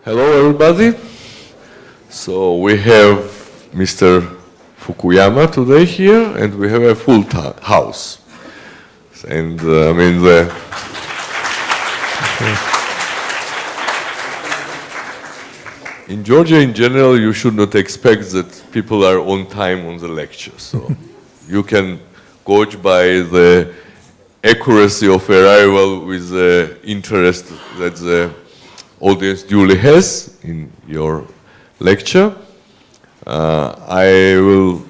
Hello, everybody. So we have Mr. Fukuyama today here, and we have a full house. And in Georgia, in general, you should not expect that people are on time on the lecture. So you can gauge by the accuracy of arrival with the interest that the audience duly has in your lecture. I will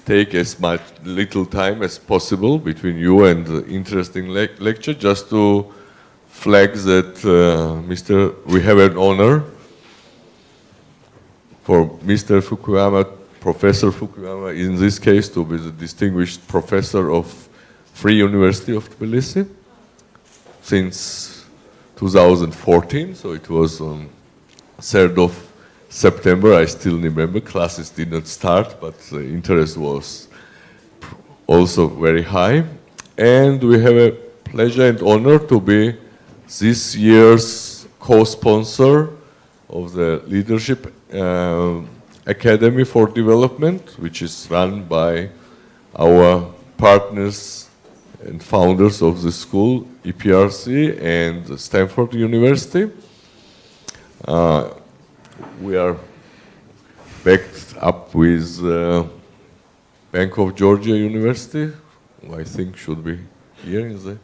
take as much little time as possible between you and the interesting lecture just to flag that we have an honor for Mr. Fukuyama, Professor Fukuyama, in this case, to be the distinguished professor of Free University of Tbilisi since 2014, so it was on 3rd of September. I still remember, classes did not start, but the interest was also very high. And we have a pleasure and honor to be this year's co-sponsor of the Leadership Academy for Development, which is run by our partners and founders of the school, EPRC and Stanford University. We are backed up with Bank of Georgia University, who I think should be here in the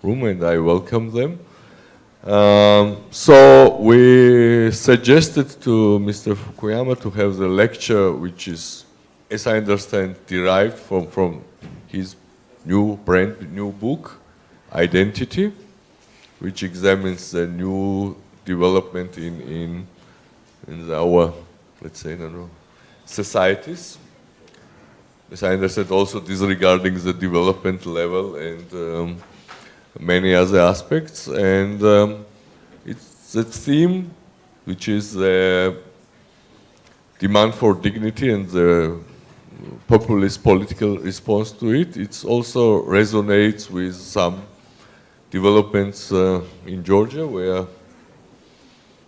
room, and I welcome them. So we suggested to Mr. Fukuyama to have the lecture, which is, as I understand, derived from his brand new book, Identity, which examines the new development in our, let's say, societies. As I understand, also disregarding the development level and many other aspects. And it's the theme, which is the demand for dignity and the populist political response to it. It also resonates with some developments in Georgia, where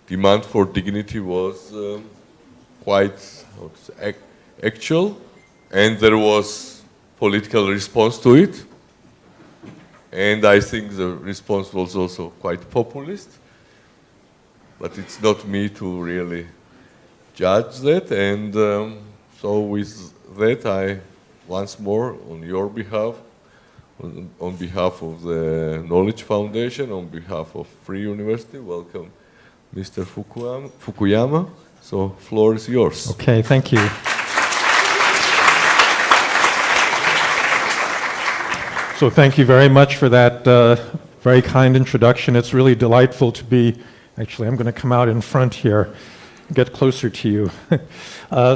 demand for dignity was quite actual, and there was political response to it. And I think the response was also quite populist, but it's not me to really judge that. And so with that, I once more, on your behalf, on behalf of the Knowledge Foundation, on behalf of Free University, welcome Mr. Fukuyama. So, floor is yours. Okay, thank you. So thank you very much for that very kind introduction. It's really delightful to be, actually I'm going to come out in front here, get closer to you.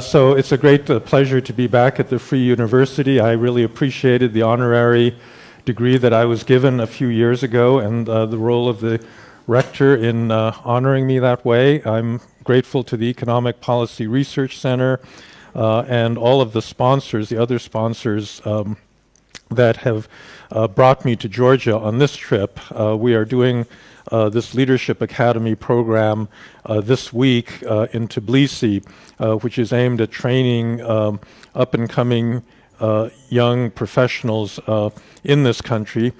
So it's a great pleasure to be back at the Free University. I really appreciated the honorary degree that I was given a few years ago, and the role of the rector in honoring me that way. I'm grateful to the Economic Policy Research Center and all of the sponsors, the other sponsors that have brought me to Georgia on this trip. We are doing this Leadership Academy program this week in Tbilisi, which is aimed at training up-and-coming young professionals in this country.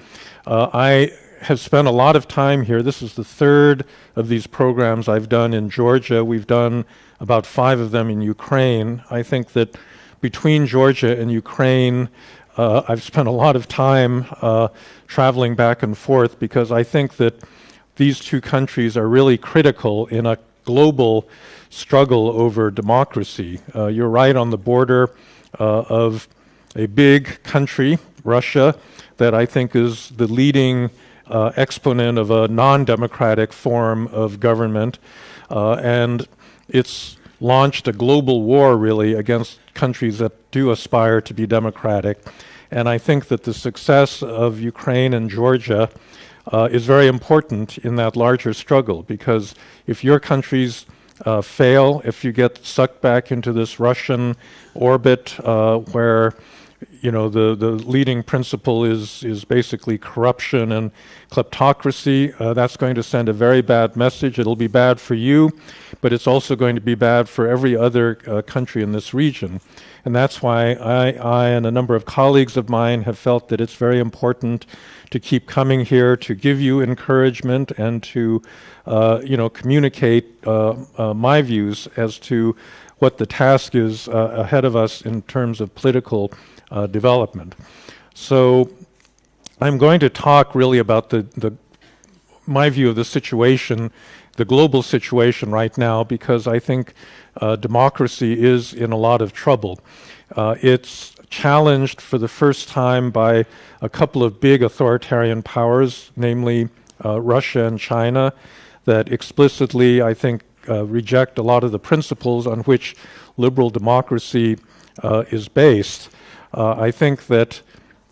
I have spent a lot of time here. This is the third of these programs I've done in Georgia. We've done about 5 of them in Ukraine. I think that between Georgia and Ukraine, I've spent a lot of time traveling back and forth, because I think that these two countries are really critical in a global struggle over democracy. You're right on the border of a big country, Russia, that I think is the leading exponent of a non-democratic form of government. And it's launched a global war, really, against countries that do aspire to be democratic. And I think that the success of Ukraine and Georgia is very important in that larger struggle, because if your countries fail, if you get sucked back into this Russian orbit where the leading principle is basically corruption and kleptocracy. That's going to send a very bad message. It'll be bad for you, but it's also going to be bad for every other country in this region. And that's why I and a number of colleagues of mine have felt that it's very important to keep coming here to give you encouragement and to communicate my views as to what the task is ahead of us in terms of political development. So I'm going to talk really about my view of the situation, the global situation right now, because I think democracy is in a lot of trouble. It's challenged for the first time by a couple of big authoritarian powers, namely Russia and China, that explicitly, I think, reject a lot of the principles on which liberal democracy is based. I think that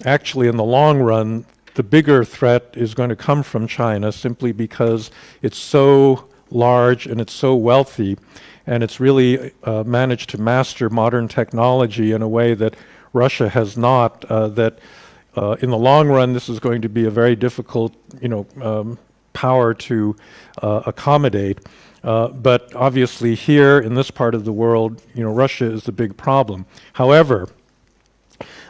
actually in the long run, the bigger threat is going to come from China simply because it's so large and it's so wealthy, and it's really managed to master modern technology in a way that Russia has not, that in the long run this is going to be a very difficult power to accommodate. But obviously here in this part of the world, Russia is the big problem. However,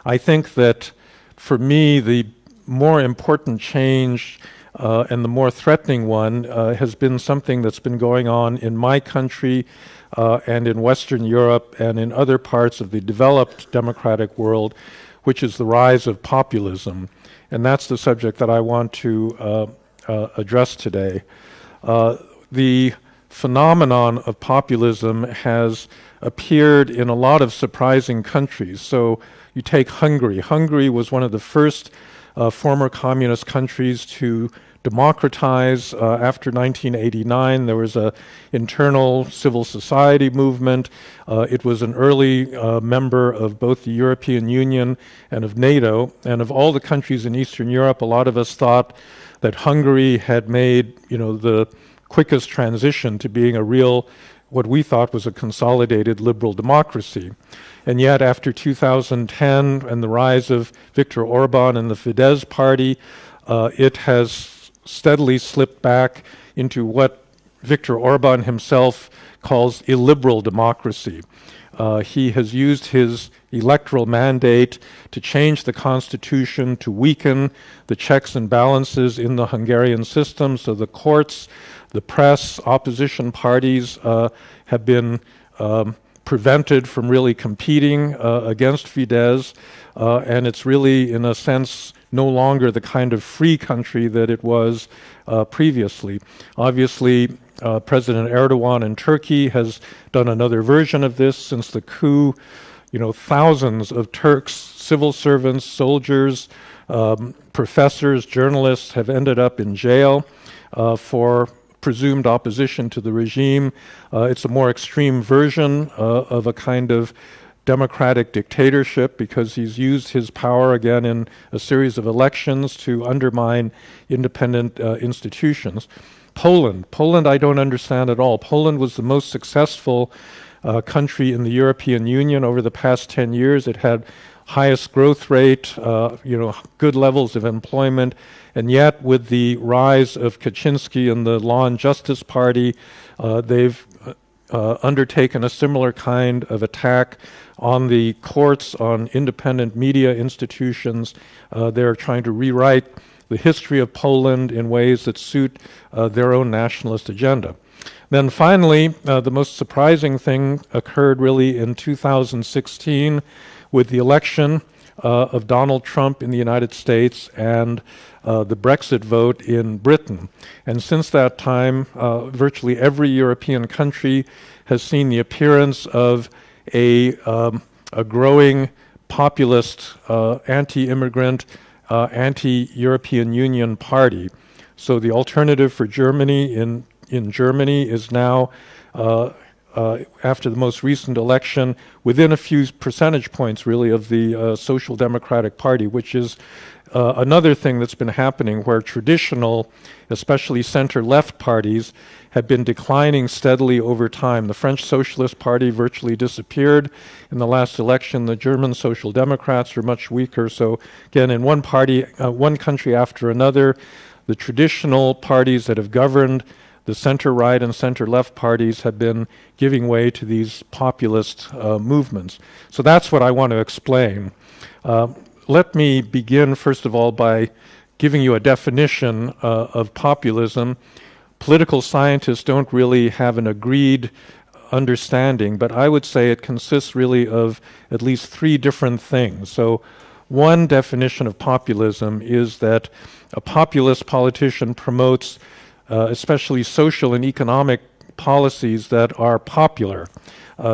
I think that for me the more important change and the more threatening one has been something that's been going on in my country and in Western Europe and in other parts of the developed democratic world, which is the rise of populism. And that's the subject that I want to address today. The phenomenon of populism has appeared in a lot of surprising countries. So you take Hungary. Hungary was one of the first former communist countries to democratize after 1989. There was an internal civil society movement. It was an early member of both the European Union and of NATO. And of all the countries in Eastern Europe, a lot of us thought that Hungary had made, the quickest transition to being a real, what we thought was a consolidated liberal democracy. And yet after 2010 and the rise of Viktor Orban and the Fidesz party, it has steadily slipped back into what Viktor Orban himself calls illiberal democracy. He has used his electoral mandate to change the constitution, to weaken the checks and balances in the Hungarian system. So the courts, the press, opposition parties have been prevented from really competing against Fidesz, and it's really, in a sense, no longer the kind of free country that it was previously. Obviously, President Erdogan in Turkey has done another version of this since the coup. Thousands of Turks, civil servants, soldiers, professors, journalists have ended up in jail for presumed opposition to the regime. It's a more extreme version of a kind of democratic dictatorship because he's used his power again in a series of elections to undermine independent institutions. Poland I don't understand at all. Poland was the most successful country in the European Union over the past 10 years. It had highest growth rate, good levels of employment, and yet with the rise of Kaczynski and the Law and Justice Party, they've undertaken a similar kind of attack on the courts, on independent media institutions. They're trying to rewrite the history of Poland in ways that suit their own nationalist agenda. Then finally, the most surprising thing occurred really in 2016 with the election of Donald Trump in the United States and the Brexit vote in Britain. And since that time, virtually every European country has seen the appearance of a growing populist, anti-immigrant, anti-European Union party. So the alternative for Germany in Germany is now after the most recent election, within a few percentage points, really, of the Social Democratic Party, which is another thing that's been happening where traditional, especially center-left parties, have been declining steadily over time. The French Socialist Party virtually disappeared in the last election. The German Social Democrats are much weaker. So again, in one country after another, the traditional parties that have governed, the center-right and center-left parties, have been giving way to these populist movements. So that's what I want to explain. Let me begin, first of all, by giving you a definition of populism. Political scientists don't really have an agreed understanding, but I would say it consists really of at least three different things. So one definition of populism is that a populist politician promotes especially social and economic policies that are popular.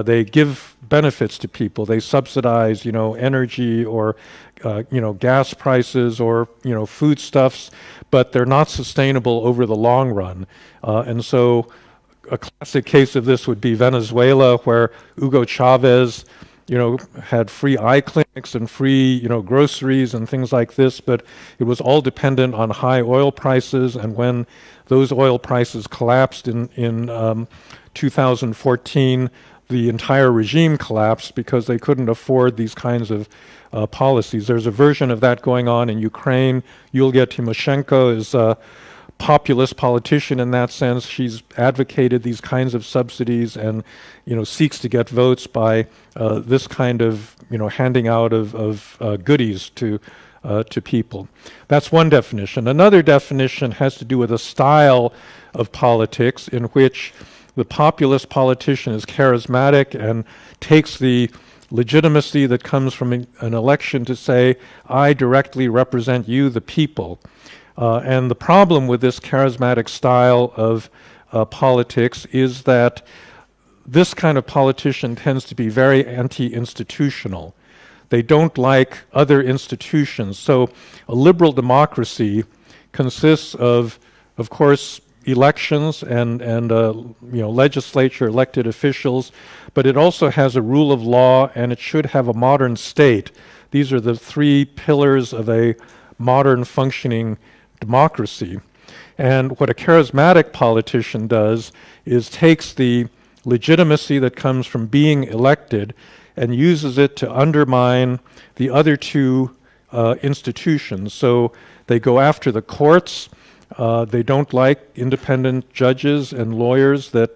They give benefits to people. They subsidize, energy or, gas prices or, foodstuffs, but they're not sustainable over the long run. And so a classic case of this would be Venezuela, where Hugo Chavez, had free eye clinics and free, groceries and things like this, but it was all dependent on high oil prices. And when those oil prices collapsed in 2014, the entire regime collapsed because they couldn't afford these kinds of policies. There's a version of that going on in Ukraine. Yulia Tymoshenko is a populist politician in that sense. She's advocated these kinds of subsidies and, seeks to get votes by this kind of, handing out of goodies to people. That's one definition. Another definition has to do with a style of politics in which the populist politician is charismatic and takes the legitimacy that comes from an election to say, I directly represent you, the people. And the problem with this charismatic style of politics is that this kind of politician tends to be very anti-institutional. They don't like other institutions. So a liberal democracy consists of course, elections and legislature, elected officials, but it also has a rule of law and it should have a modern state. These are the three pillars of a modern functioning democracy. And what a charismatic politician does is takes the legitimacy that comes from being elected and uses it to undermine the other two institutions. So they go after the courts. They don't like independent judges and lawyers that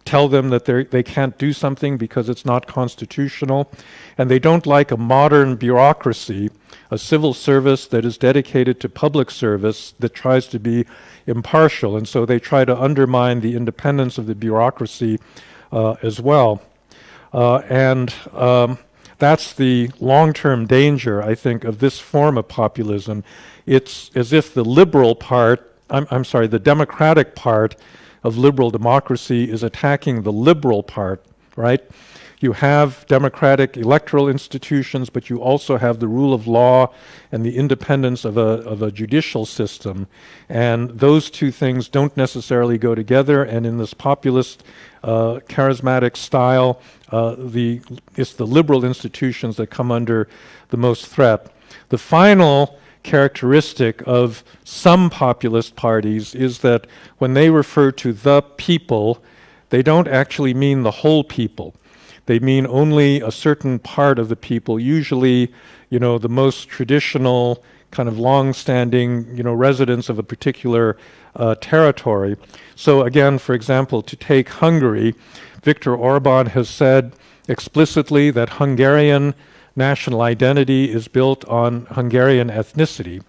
tell them that they can't do something because it's not constitutional. And they don't like a modern bureaucracy, a civil service that is dedicated to public service that tries to be impartial. And so they try to undermine the independence of the bureaucracy as well. That's the long-term danger, I think, of this form of populism. It's as if the liberal part, the democratic part of liberal democracy is attacking the liberal part, right? You have democratic electoral institutions, but you also have the rule of law and the independence of a judicial system. And those two things don't necessarily go together. And in this populist, charismatic style, it's the liberal institutions that come under the most threat. The final characteristic of some populist parties is that when they refer to the people, they don't actually mean the whole people. They mean only a certain part of the people, usually, the most traditional, kind of long-standing, residents of a particular territory. So again, for example, to take Hungary, Viktor Orban has said explicitly that Hungarian national identity is built on Hungarian ethnicity,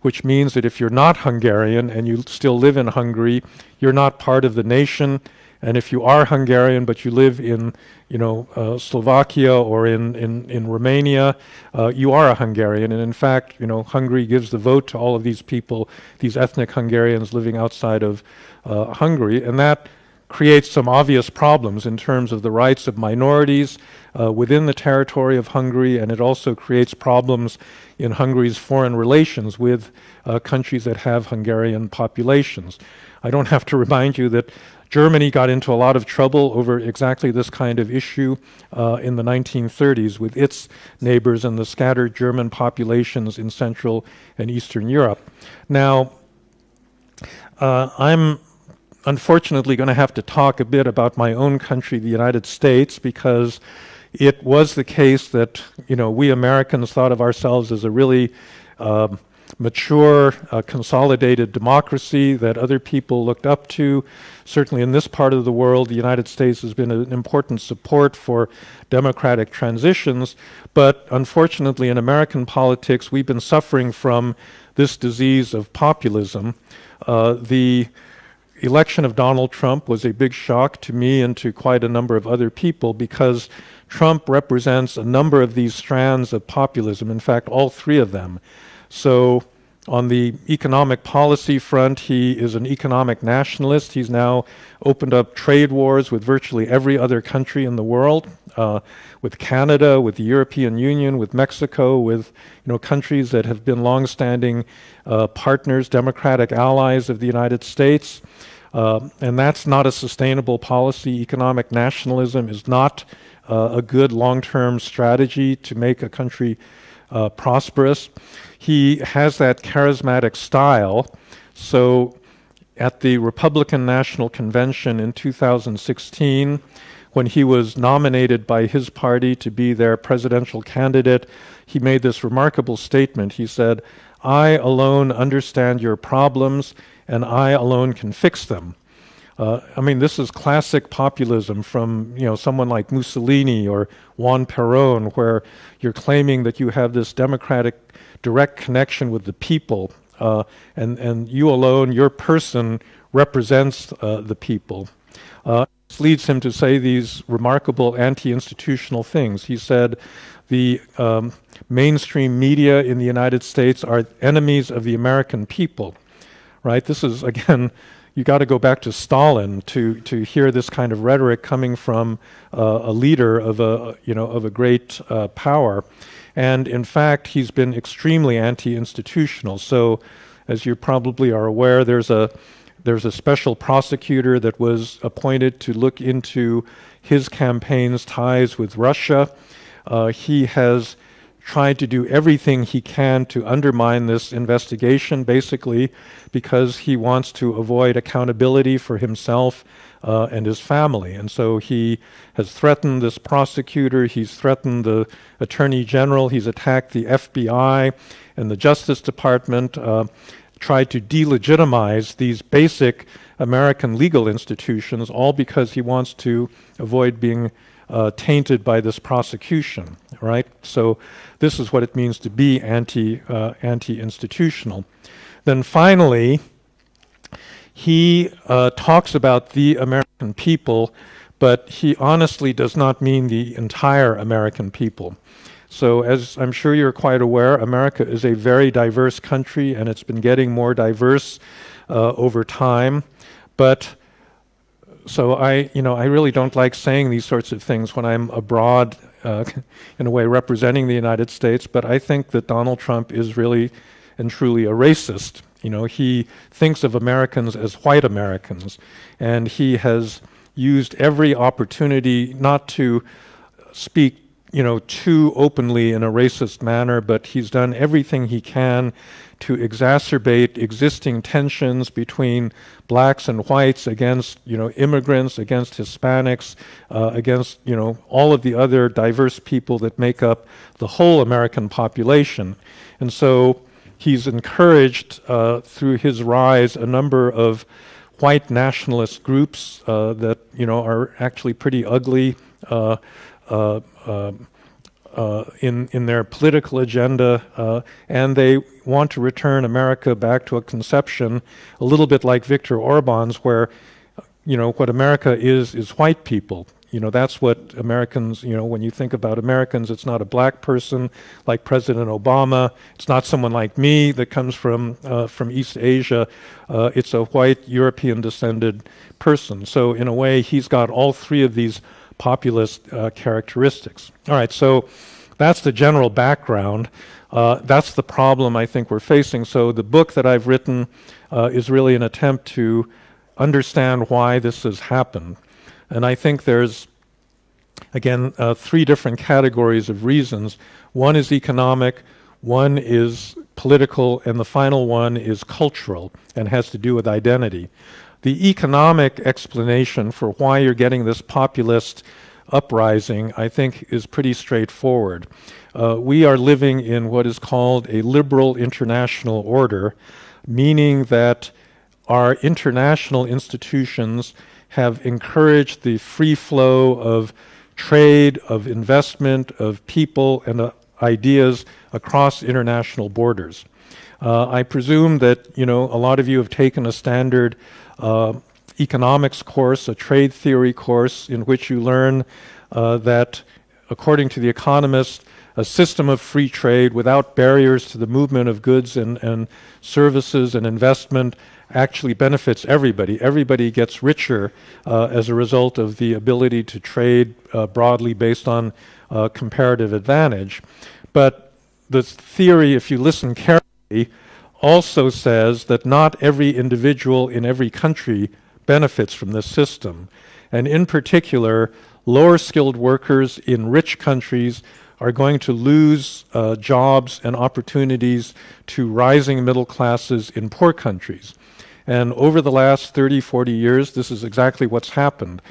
which means that if you're not Hungarian and you still live in Hungary, you're not part of the nation. And if you are Hungarian but you live in, Slovakia or in Romania, you are a Hungarian. And in fact, Hungary gives the vote to all of these people, these ethnic Hungarians living outside of Hungary, and that creates some obvious problems in terms of the rights of minorities within the territory of Hungary, and it also creates problems in Hungary's foreign relations with countries that have Hungarian populations. I don't have to remind you that Germany got into a lot of trouble over exactly this kind of issue in the 1930s with its neighbors and the scattered German populations in Central and Eastern Europe. Now, I'm unfortunately going to have to talk a bit about my own country, the United States, because it was the case that, we Americans thought of ourselves as a really mature, consolidated democracy that other people looked up to. Certainly in this part of the world, the United States has been an important support for democratic transitions, but unfortunately in American politics, we've been suffering from this disease of populism. The election of Donald Trump was a big shock to me and to quite a number of other people because Trump represents a number of these strands of populism, in fact, all three of them. So on the economic policy front, he is an economic nationalist. He's now opened up trade wars with virtually every other country in the world, with Canada, with the European Union, with Mexico, with countries that have been long-standing partners, democratic allies of the United States. And that's not a sustainable policy. Economic nationalism is not a good long-term strategy to make a country prosperous. He has that charismatic style. So at the Republican National Convention in 2016, when he was nominated by his party to be their presidential candidate, he made this remarkable statement. He said, "I alone understand your problems, and I alone can fix them." This is classic populism from someone like Mussolini or Juan Perón, where you're claiming that you have this democratic direct connection with the people, and you alone, your person, represents the people. This leads him to say these remarkable anti-institutional things. He said, the mainstream media in the United States are enemies of the American people, right? This is, again, you got to go back to Stalin to hear this kind of rhetoric coming from a leader of a great power. And in fact, he's been extremely anti-institutional. So, as you probably are aware, there's a special prosecutor that was appointed to look into his campaign's ties with Russia. He has tried to do everything he can to undermine this investigation, basically because he wants to avoid accountability for himself and his family. And so he has threatened this prosecutor, he's threatened the Attorney General, he's attacked the FBI and the Justice Department, tried to delegitimize these basic American legal institutions, all because he wants to avoid being tainted by this prosecution, right? So this is what it means to be anti-institutional. Then finally, he talks about the American people, but he honestly does not mean the entire American people. So as I'm sure you're quite aware, America is a very diverse country, and it's been getting more diverse over time. But so I really don't like saying these sorts of things when I'm abroad, in a way representing the United States, but I think that Donald Trump is really and truly a racist. He thinks of Americans as white Americans, and he has used every opportunity not to speak too openly in a racist manner, but he's done everything he can to exacerbate existing tensions between blacks and whites, against immigrants, against Hispanics, against all of the other diverse people that make up the whole American population. And so he's encouraged through his rise a number of white nationalist groups that are actually pretty ugly in their political agenda, and they want to return America back to a conception a little bit like Viktor Orban's, where what America is white people. that's what Americans, when you think about Americans, it's not a black person like President Obama. It's not someone like me that comes from East Asia. It's a white European descended person. So in a way, he's got all three of these populist characteristics. All right, so that's the general background. That's the problem I think we're facing. So the book that I've written is really an attempt to understand why this has happened. And I think there's, again, three different categories of reasons. One is economic, one is political, and the final one is cultural and has to do with identity. The economic explanation for why you're getting this populist uprising, I think, is pretty straightforward. We are living in what is called a liberal international order, meaning that our international institutions have encouraged the free flow of trade, of investment, of people and ideas across international borders. I presume that, a lot of you have taken a standard economics course, a trade theory course, in which you learn that, according to The Economist, a system of free trade without barriers to the movement of goods and services and investment actually benefits everybody. Everybody gets richer as a result of the ability to trade broadly based on comparative advantage. But the theory, if you listen carefully, also says that not every individual in every country benefits from this system. And in particular, lower skilled workers in rich countries are going to lose jobs and opportunities to rising middle classes in poor countries. And over the last 30, 40 years, this is exactly what's happened.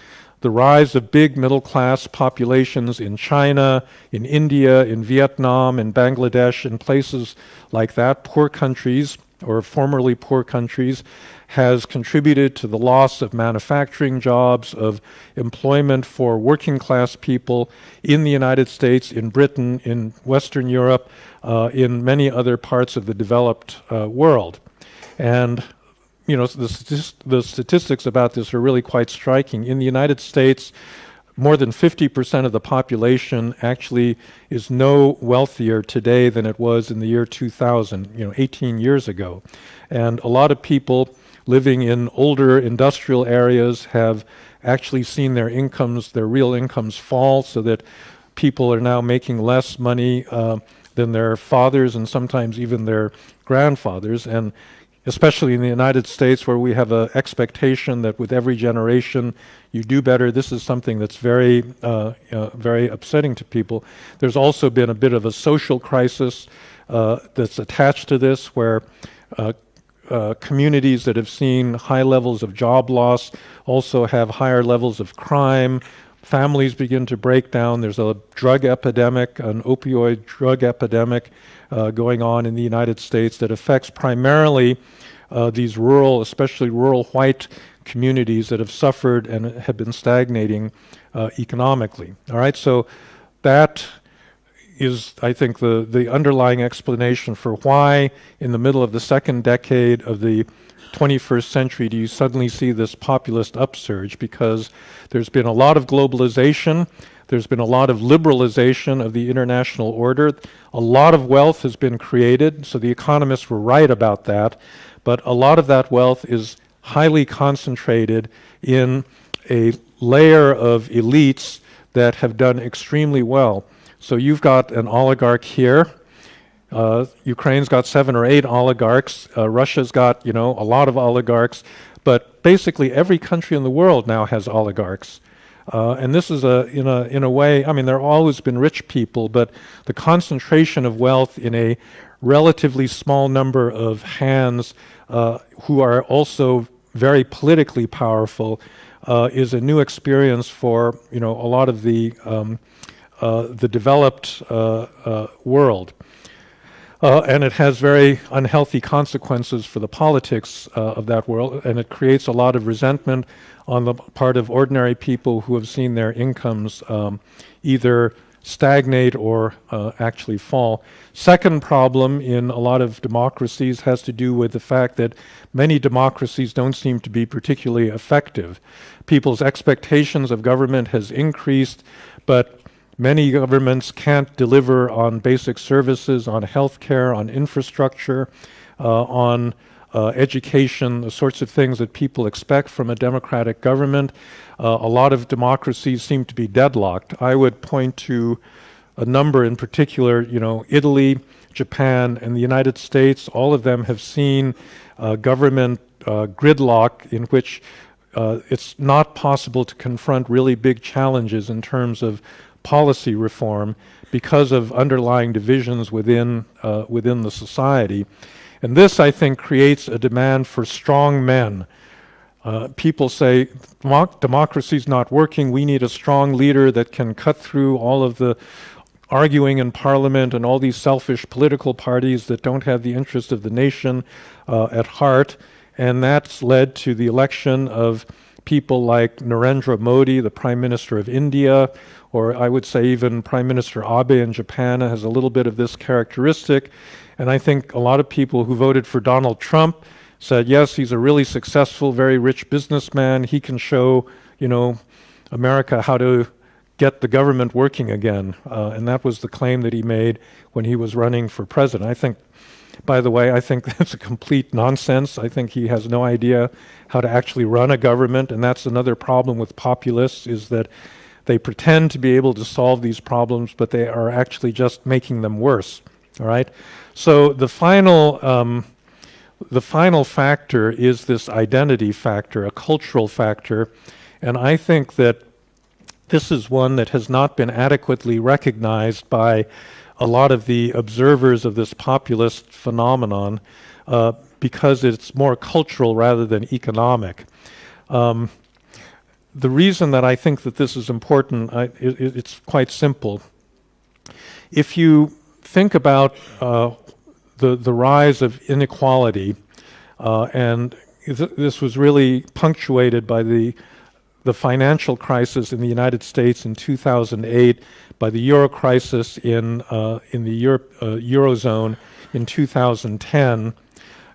The rise of big middle class populations in China, in India, in Vietnam, in Bangladesh, in places like that, poor countries or formerly poor countries, has contributed to the loss of manufacturing jobs, of employment for working class people in the United States, in Britain, in Western Europe, in many other parts of the developed world. And the statistics about this are really quite striking. In the United States, more than 50% of the population actually is no wealthier today than it was in the year 2000, 18 years ago. And a lot of people living in older industrial areas have actually seen their incomes, their real incomes fall, so that people are now making less money than their fathers and sometimes even their grandfathers. And especially in the United States, where we have an expectation that with every generation you do better, this is something that's very, very upsetting to people. There's also been a bit of a social crisis that's attached to this, where communities that have seen high levels of job loss also have higher levels of crime. Families begin to break down. There's a drug epidemic, an opioid drug epidemic going on in the United States that affects primarily these rural, especially rural white communities that have suffered and have been stagnating economically. All right, so that is, I think, the underlying explanation for why in the middle of the second decade of the 21st century do you suddenly see this populist upsurge, because there's been a lot of globalization, there's been a lot of liberalization of the international order, a lot of wealth has been created, so the economists were right about that, but a lot of that wealth is highly concentrated in a layer of elites that have done extremely well. So you've got an oligarch here. Ukraine's got 7 or 8 oligarchs. Russia's got, a lot of oligarchs. But basically every country in the world now has oligarchs. And this is, in a way, there have always been rich people, but the concentration of wealth in a relatively small number of hands who are also very politically powerful is a new experience for, a lot of the developed world. And it has very unhealthy consequences for the politics of that world, and it creates a lot of resentment on the part of ordinary people who have seen their incomes either stagnate or actually fall. Second problem in a lot of democracies has to do with the fact that many democracies don't seem to be particularly effective. People's expectations of government has increased, but many governments can't deliver on basic services, on healthcare, on infrastructure, on education, the sorts of things that people expect from a democratic government. A lot of democracies seem to be deadlocked. I would point to a number in particular, Italy, Japan, and the United States. All of them have seen government gridlock in which it's not possible to confront really big challenges in terms of policy reform because of underlying divisions within the society. And this, I think, creates a demand for strong men. People say, democracy's not working, we need a strong leader that can cut through all of the arguing in parliament and all these selfish political parties that don't have the interest of the nation at heart. And that's led to the election of people like Narendra Modi, the Prime Minister of India, or I would say even Prime Minister Abe in Japan has a little bit of this characteristic. And I think a lot of people who voted for Donald Trump said, yes, he's a really successful, very rich businessman. He can show, America how to get the government working again. And that was the claim that he made when he was running for president. I think, by the way, I think that's a complete nonsense. I think he has no idea how to actually run a government. And that's another problem with populists, is that they pretend to be able to solve these problems, but they are actually just making them worse. All right. So the final factor is this identity factor, a cultural factor, and I think that this is one that has not been adequately recognized by a lot of the observers of this populist phenomenon because it's more cultural rather than economic. The reason that I think that this is important, it's quite simple. If you think about the rise of inequality, and this was really punctuated by the financial crisis in the United States in 2008, by the euro crisis in the Eurozone in 2010.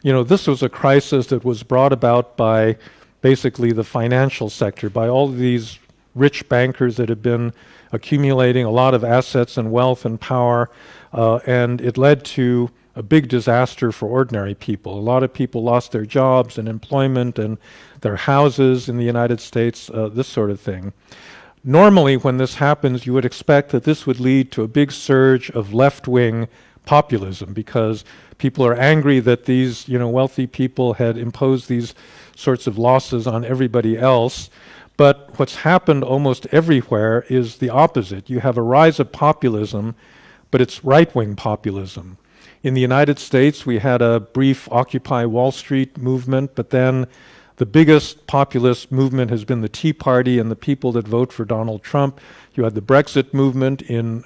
This was a crisis that was brought about by basically the financial sector, by all of these rich bankers that had been accumulating a lot of assets and wealth and power, and it led to a big disaster for ordinary people. A lot of people lost their jobs and employment and their houses in the United States, this sort of thing. Normally, when this happens, you would expect that this would lead to a big surge of left-wing populism because people are angry that these, wealthy people had imposed these sorts of losses on everybody else. But what's happened almost everywhere is the opposite. You have a rise of populism, but it's right-wing populism. In the United States, we had a brief Occupy Wall Street movement, but then the biggest populist movement has been the Tea Party and the people that vote for Donald Trump. You had the Brexit movement in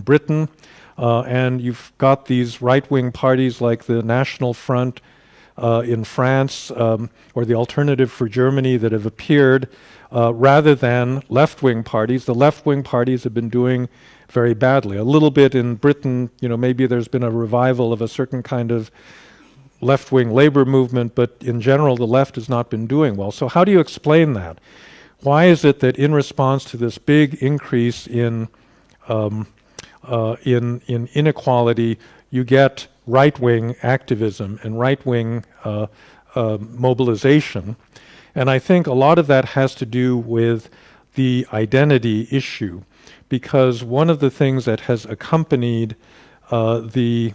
Britain, and you've got these right-wing parties like the National Front in France, or the Alternative for Germany that have appeared, rather than left-wing parties. The left-wing parties have been doing very badly. A little bit in Britain, maybe there's been a revival of a certain kind of left-wing labor movement, but in general, the left has not been doing well. So how do you explain that? Why is it that in response to this big increase in inequality, you get right-wing activism and right-wing mobilization? And I think a lot of that has to do with the identity issue, because one of the things that has accompanied the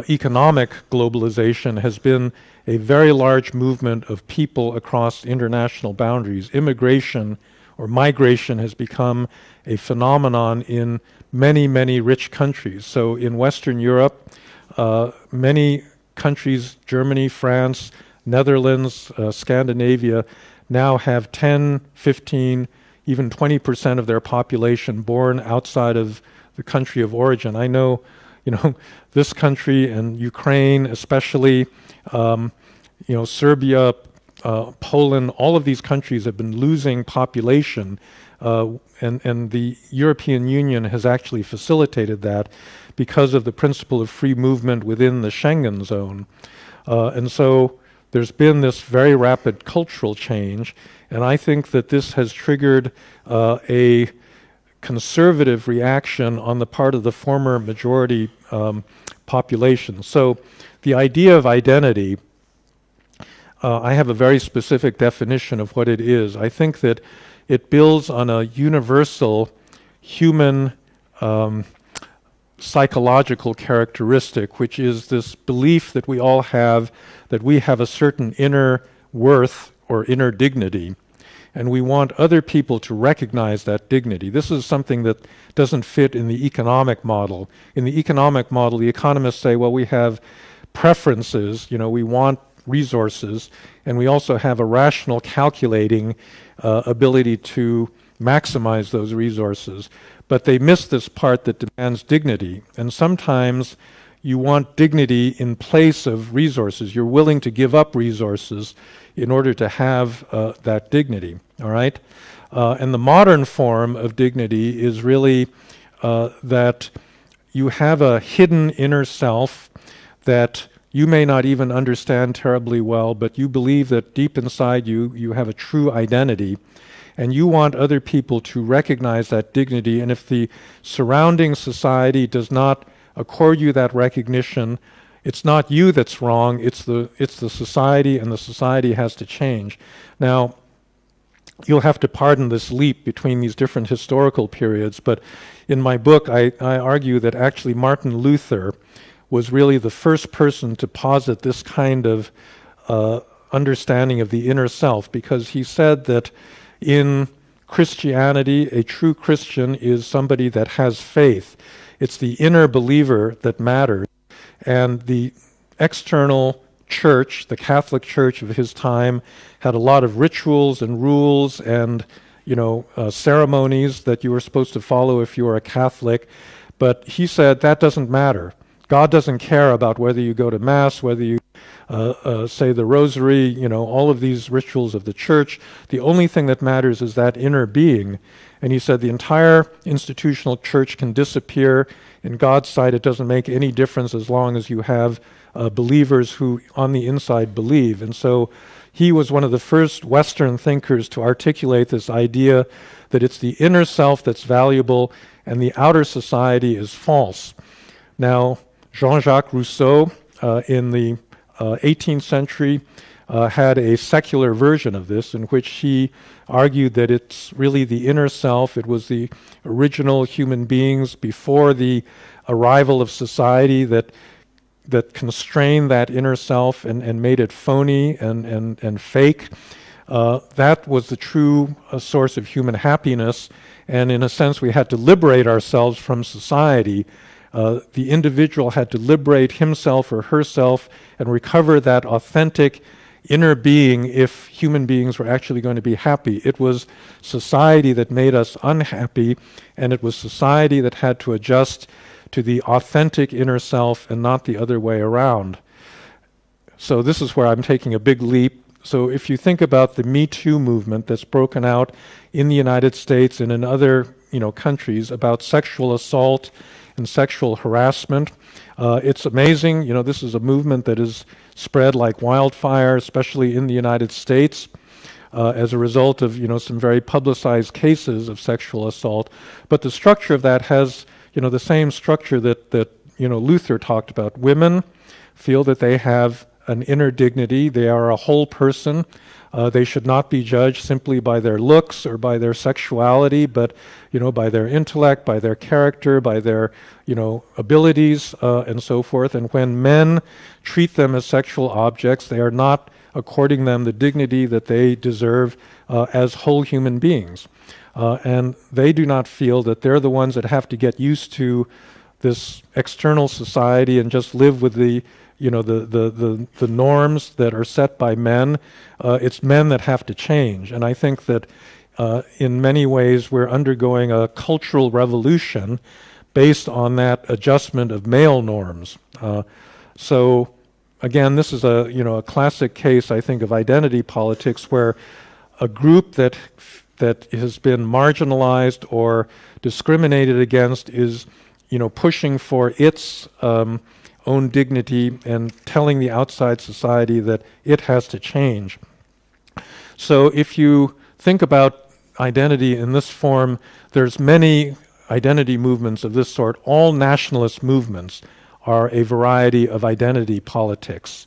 economic globalization has been a very large movement of people across international boundaries. Immigration or migration has become a phenomenon in many, many rich countries. So in Western Europe, many countries, Germany, France, Netherlands, Scandinavia, now have 10, 15, even 20% of their population born outside of the country of origin. I know, this country and Ukraine especially, Serbia, Poland, all of these countries have been losing population and the European Union has actually facilitated that because of the principle of free movement within the Schengen zone. And so there's been this very rapid cultural change, and I think that this has triggered a conservative reaction on the part of the former majority population. So the idea of identity, I have a very specific definition of what it is. I think that it builds on a universal human psychological characteristic, which is this belief that we all have that we have a certain inner worth or inner dignity, and we want other people to recognize that dignity. This is something that doesn't fit in the economic model. In the economic model, the economists say, well, we have preferences, we want resources, and we also have a rational calculating ability to maximize those resources. But they miss this part that demands dignity. And sometimes you want dignity in place of resources. You're willing to give up resources in order to have that dignity, all right? And the modern form of dignity is really that you have a hidden inner self that you may not even understand terribly well, but you believe that deep inside you have a true identity, and you want other people to recognize that dignity. And if the surrounding society does not accord you that recognition, it's not you that's wrong, it's the society, and the society has to change. Now, you'll have to pardon this leap between these different historical periods, but in my book I argue that actually Martin Luther was really the first person to posit this kind of understanding of the inner self, because he said that in Christianity, a true Christian is somebody that has faith. It's the inner believer that matters. And the external church, the Catholic Church of his time, had a lot of rituals and rules and ceremonies that you were supposed to follow if you were a Catholic. But he said that doesn't matter. God doesn't care about whether you go to Mass, whether you say the Rosary, all of these rituals of the church. The only thing that matters is that inner being. And he said the entire institutional church can disappear. In God's sight, it doesn't make any difference as long as you have believers who on the inside believe. And so he was one of the first Western thinkers to articulate this idea that it's the inner self that's valuable and the outer society is false. Now, Jean-Jacques Rousseau in the 18th century had a secular version of this, in which he argued that it's really the inner self. It was the original human beings before the arrival of society that constrained that inner self and made it phony and fake. That was the true source of human happiness, and in a sense we had to liberate ourselves from society. The individual had to liberate himself or herself and recover that authentic inner being if human beings were actually going to be happy. It was society that made us unhappy, and it was society that had to adjust to the authentic inner self and not the other way around. So this is where I'm taking a big leap. So if you think about the Me Too movement that's broken out in the United States and in other countries about sexual assault and sexual harassment, it's amazing. This is a movement that is spread like wildfire, especially in the United States, as a result of some very publicized cases of sexual assault. But the structure of that has the same structure that Luther talked about. Women feel that they have an inner dignity. They are a whole person. They should not be judged simply by their looks or by their sexuality, but by their intellect, by their character, by their abilities, and so forth. And when men treat them as sexual objects, they are not according them the dignity that they deserve as whole human beings. And they do not feel that they're the ones that have to get used to this external society and just live with the norms that are set by men. It's men that have to change. And I think that in many ways we're undergoing a cultural revolution based on that adjustment of male norms. So again, this is a classic case, I think, of identity politics, where a group that that has been marginalized or discriminated against is, pushing for its own dignity and telling the outside society that it has to change. So if you think about identity in this form, there's many identity movements of this sort. All nationalist movements are a variety of identity politics.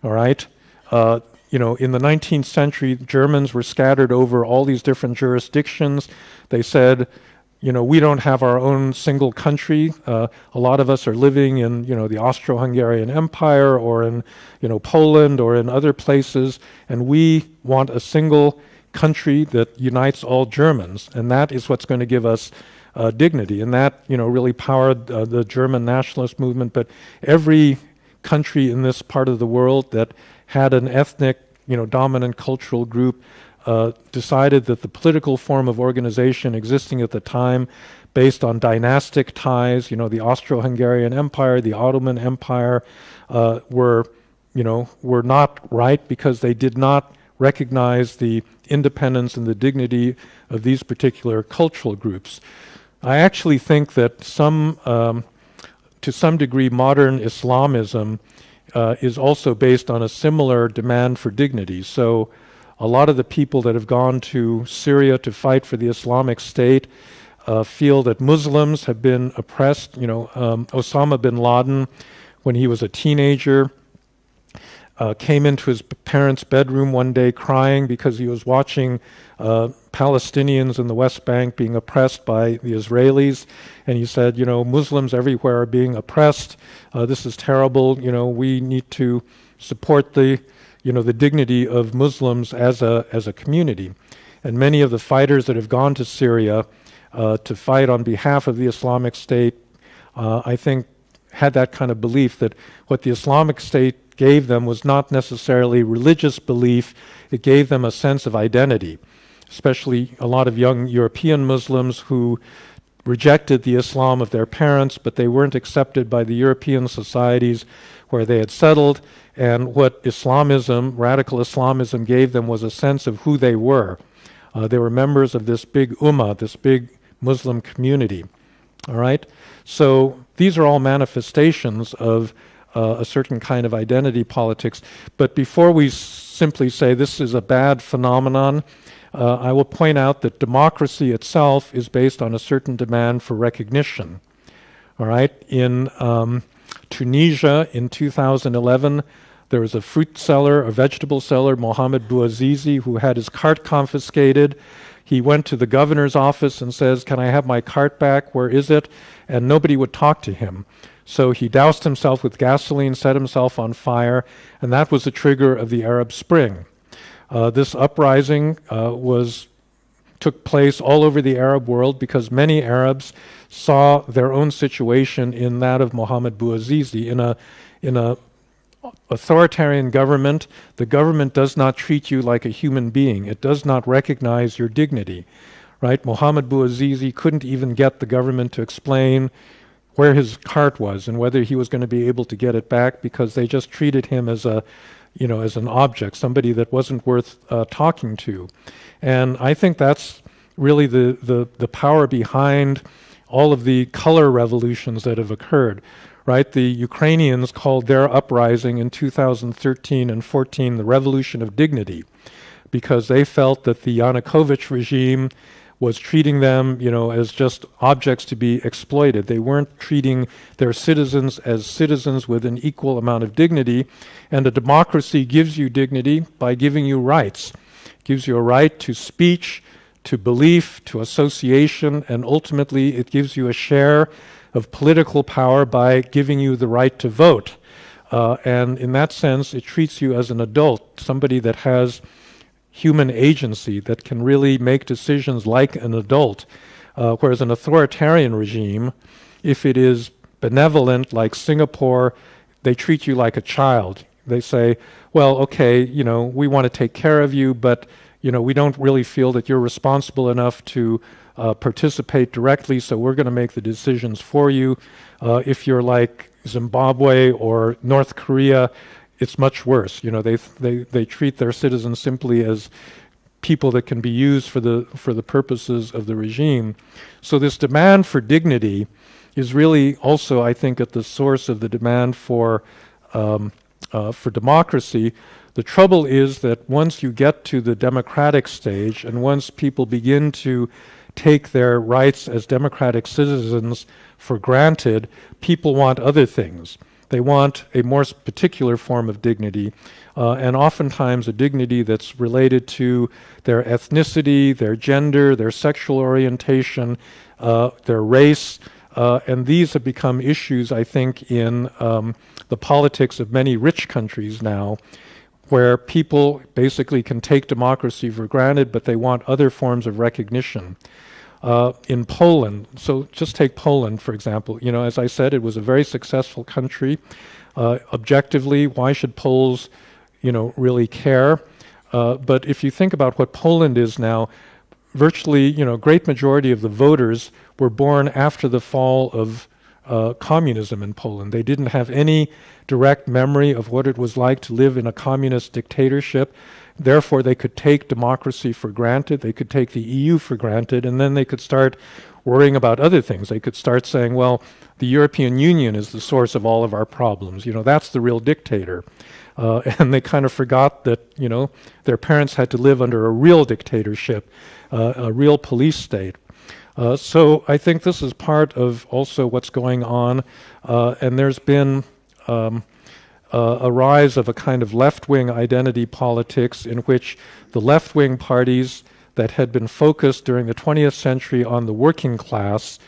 All right? In the 19th century, Germans were scattered over all these different jurisdictions. They said, we don't have our own single country. A lot of us are living in, the Austro-Hungarian Empire or in, Poland or in other places, and we want a single country that unites all Germans, and that is what's going to give us dignity. And that, really powered the German nationalist movement. But every country in this part of the world that had an ethnic, dominant cultural group decided that the political form of organization existing at the time, based on dynastic ties, the Austro-Hungarian Empire, the Ottoman Empire, were not right because they did not recognize the independence and the dignity of these particular cultural groups. I actually think that to some degree, modern Islamism is also based on a similar demand for dignity. So a lot of the people that have gone to Syria to fight for the Islamic State feel that Muslims have been oppressed. Osama bin Laden, when he was a teenager, came into his parents' bedroom one day crying because he was watching Palestinians in the West Bank being oppressed by the Israelis. And he said, Muslims everywhere are being oppressed. This is terrible. We need to support the dignity of Muslims as a community. And many of the fighters that have gone to Syria to fight on behalf of the Islamic State, I think, had that kind of belief that what the Islamic State gave them was not necessarily religious belief, it gave them a sense of identity, especially a lot of young European Muslims who rejected the Islam of their parents, but they weren't accepted by the European societies where they had settled, and what Islamism, radical Islamism, gave them was a sense of who they were. They were members of this big ummah, this big Muslim community. All right? So these are all manifestations of a certain kind of identity politics. But before we simply say this is a bad phenomenon, I will point out that democracy itself is based on a certain demand for recognition. All right? In Tunisia in 2011, there was a fruit seller, a vegetable seller, Mohamed Bouazizi, who had his cart confiscated. He went to the governor's office and says, "Can I have my cart back? Where is it?" And nobody would talk to him. So he doused himself with gasoline, set himself on fire, and that was the trigger of the Arab Spring. This uprising took place all over the Arab world because many Arabs saw their own situation in that of Mohamed Bouazizi. In a authoritarian government, the government does not treat you like a human being. It does not recognize your dignity, right? Mohamed Bouazizi couldn't even get the government to explain where his cart was and whether he was going to be able to get it back because they just treated him as as an object, somebody that wasn't worth talking to. And I think that's really the power behind all of the color revolutions that have occurred, right? The Ukrainians called their uprising in 2013 and 14 the Revolution of Dignity because they felt that the Yanukovych regime was treating them, as just objects to be exploited. They weren't treating their citizens as citizens with an equal amount of dignity. And a democracy gives you dignity by giving you rights. It gives you a right to speech, to belief, to association, and ultimately it gives you a share of political power by giving you the right to vote. And in that sense, it treats you as an adult, somebody that has human agency, that can really make decisions like an adult. Whereas an authoritarian regime, if it is benevolent, like Singapore, they treat you like a child. They say, well, okay, we want to take care of you, but we don't really feel that you're responsible enough to participate directly, so we're going to make the decisions for you. If you're like Zimbabwe or North Korea, it's much worse. They treat their citizens simply as people that can be used for the purposes of the regime. So this demand for dignity is really also, I think, at the source of the demand for democracy. The trouble is that once you get to the democratic stage, and once people begin to take their rights as democratic citizens for granted, people want other things. They want a more particular form of dignity, and oftentimes a dignity that's related to their ethnicity, their gender, their sexual orientation, their race, and these have become issues, I think, in the politics of many rich countries now, where people basically can take democracy for granted, but they want other forms of recognition. In Poland, so just take Poland, for example. You know, as I said, it was a very successful country. Objectively, why should Poles, you know, really care? But if you think about what Poland is now, virtually, you know, a great majority of the voters were born after the fall of communism in Poland. They didn't have any direct memory of what it was like to live in a communist dictatorship. Therefore, they could take democracy for granted, they could take the EU for granted, and then they could start worrying about other things. They could start saying, well, the European Union is the source of all of our problems. You know, that's the real dictator. And they kind of forgot that, you know, their parents had to live under a real dictatorship, a real police state. So I think this is part of also what's going on, and there's been a rise of a kind of left-wing identity politics in which the left-wing parties that had been focused during the 20th century on the working class,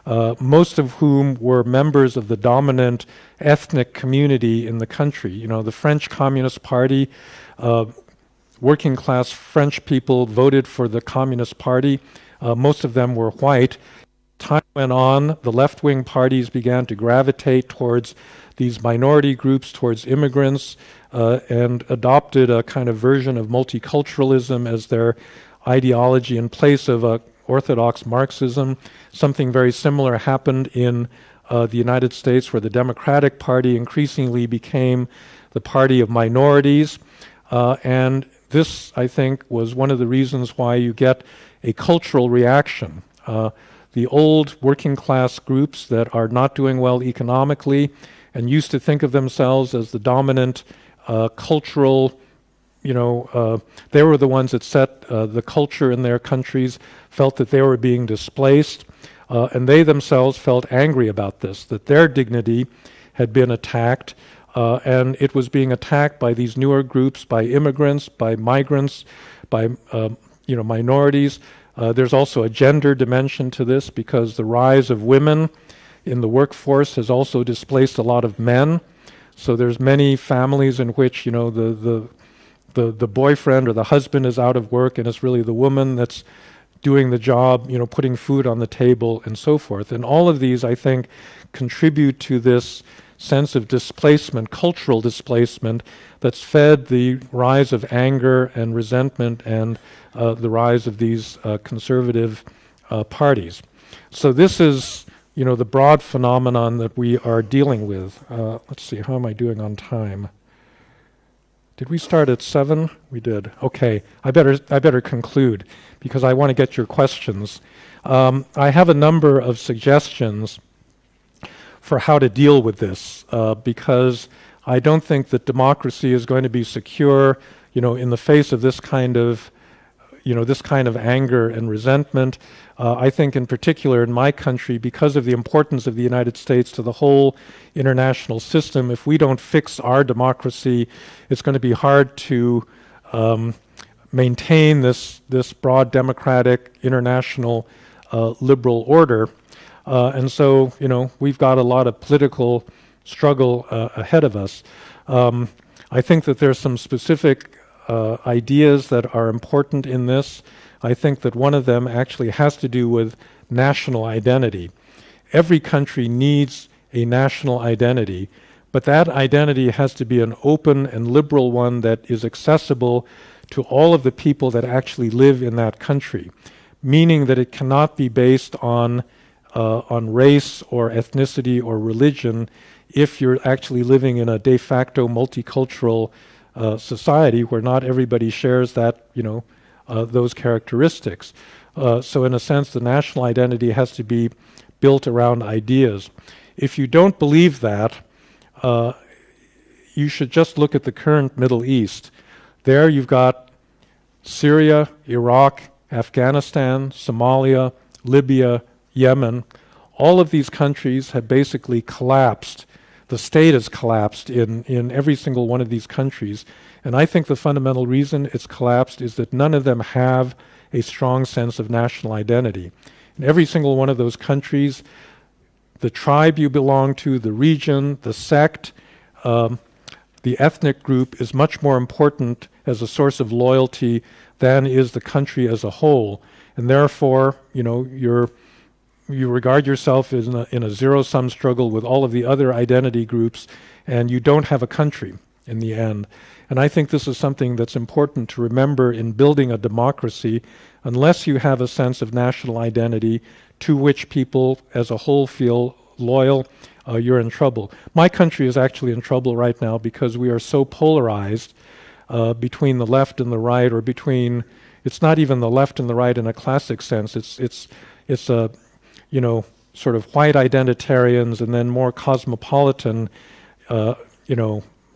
most of whom were members of the dominant ethnic community in the country. You know, the French Communist Party, working class French people voted for the Communist Party. Most of them were white. Time went on, the left-wing parties began to gravitate towards these minority groups, towards immigrants, and adopted a kind of version of multiculturalism as their ideology in place of orthodox Marxism. Something very similar happened in the United States, where the Democratic Party increasingly became the party of minorities. And this, I think, was one of the reasons why you get a cultural reaction. The old working class groups that are not doing well economically and used to think of themselves as the dominant cultural, you know, they were the ones that set the culture in their countries, felt that they were being displaced, and they themselves felt angry about this, that their dignity had been attacked, and it was being attacked by these newer groups, by immigrants, by migrants, by you know, minorities. There's also a gender dimension to this, because the rise of women in the workforce has also displaced a lot of men. So there's many families in which, you know, the boyfriend or the husband is out of work, and it's really the woman that's doing the job, you know, putting food on the table and so forth. And all of these, I think, contribute to this sense of displacement, cultural displacement, that's fed the rise of anger and resentment and the rise of these conservative parties. So this is, you know, the broad phenomenon that we are dealing with. Let's see, how am I doing on time? Did we start at 7? We did. Okay, I better conclude, because I want to get your questions. I have a number of suggestions for how to deal with this, because I don't think that democracy is going to be secure, you know, in the face of this kind of, you know, this kind of anger and resentment. I think in particular in my country, because of the importance of the United States to the whole international system, if we don't fix our democracy, it's going to be hard to maintain this broad democratic international liberal order. And so, you know, we've got a lot of political struggle ahead of us. I think that there's some specific ideas that are important in this. I think that one of them actually has to do with national identity. Every country needs a national identity, but that identity has to be an open and liberal one that is accessible to all of the people that actually live in that country, meaning that it cannot be based on race or ethnicity or religion if you're actually living in a de facto multicultural society where not everybody shares that, you know, those characteristics. So in a sense, the national identity has to be built around ideas. If you don't believe that, you should just look at the current Middle East. There you've got Syria, Iraq, Afghanistan, Somalia, Libya, Yemen. All of these countries have basically collapsed. The state has collapsed in every single one of these countries. And I think the fundamental reason it's collapsed is that none of them have a strong sense of national identity. In every single one of those countries, the tribe you belong to, the region, the sect, the ethnic group is much more important as a source of loyalty than is the country as a whole. And therefore, you regard yourself as in a zero-sum struggle with all of the other identity groups, and you don't have a country in the end. And I think this is something that's important to remember in building a democracy. Unless you have a sense of national identity to which people as a whole feel loyal, you're in trouble. My country is actually in trouble right now because we are so polarized between the left and the right, or between, it's not even the left and the right in a classic sense. It's a, sort of white identitarians and then more cosmopolitan,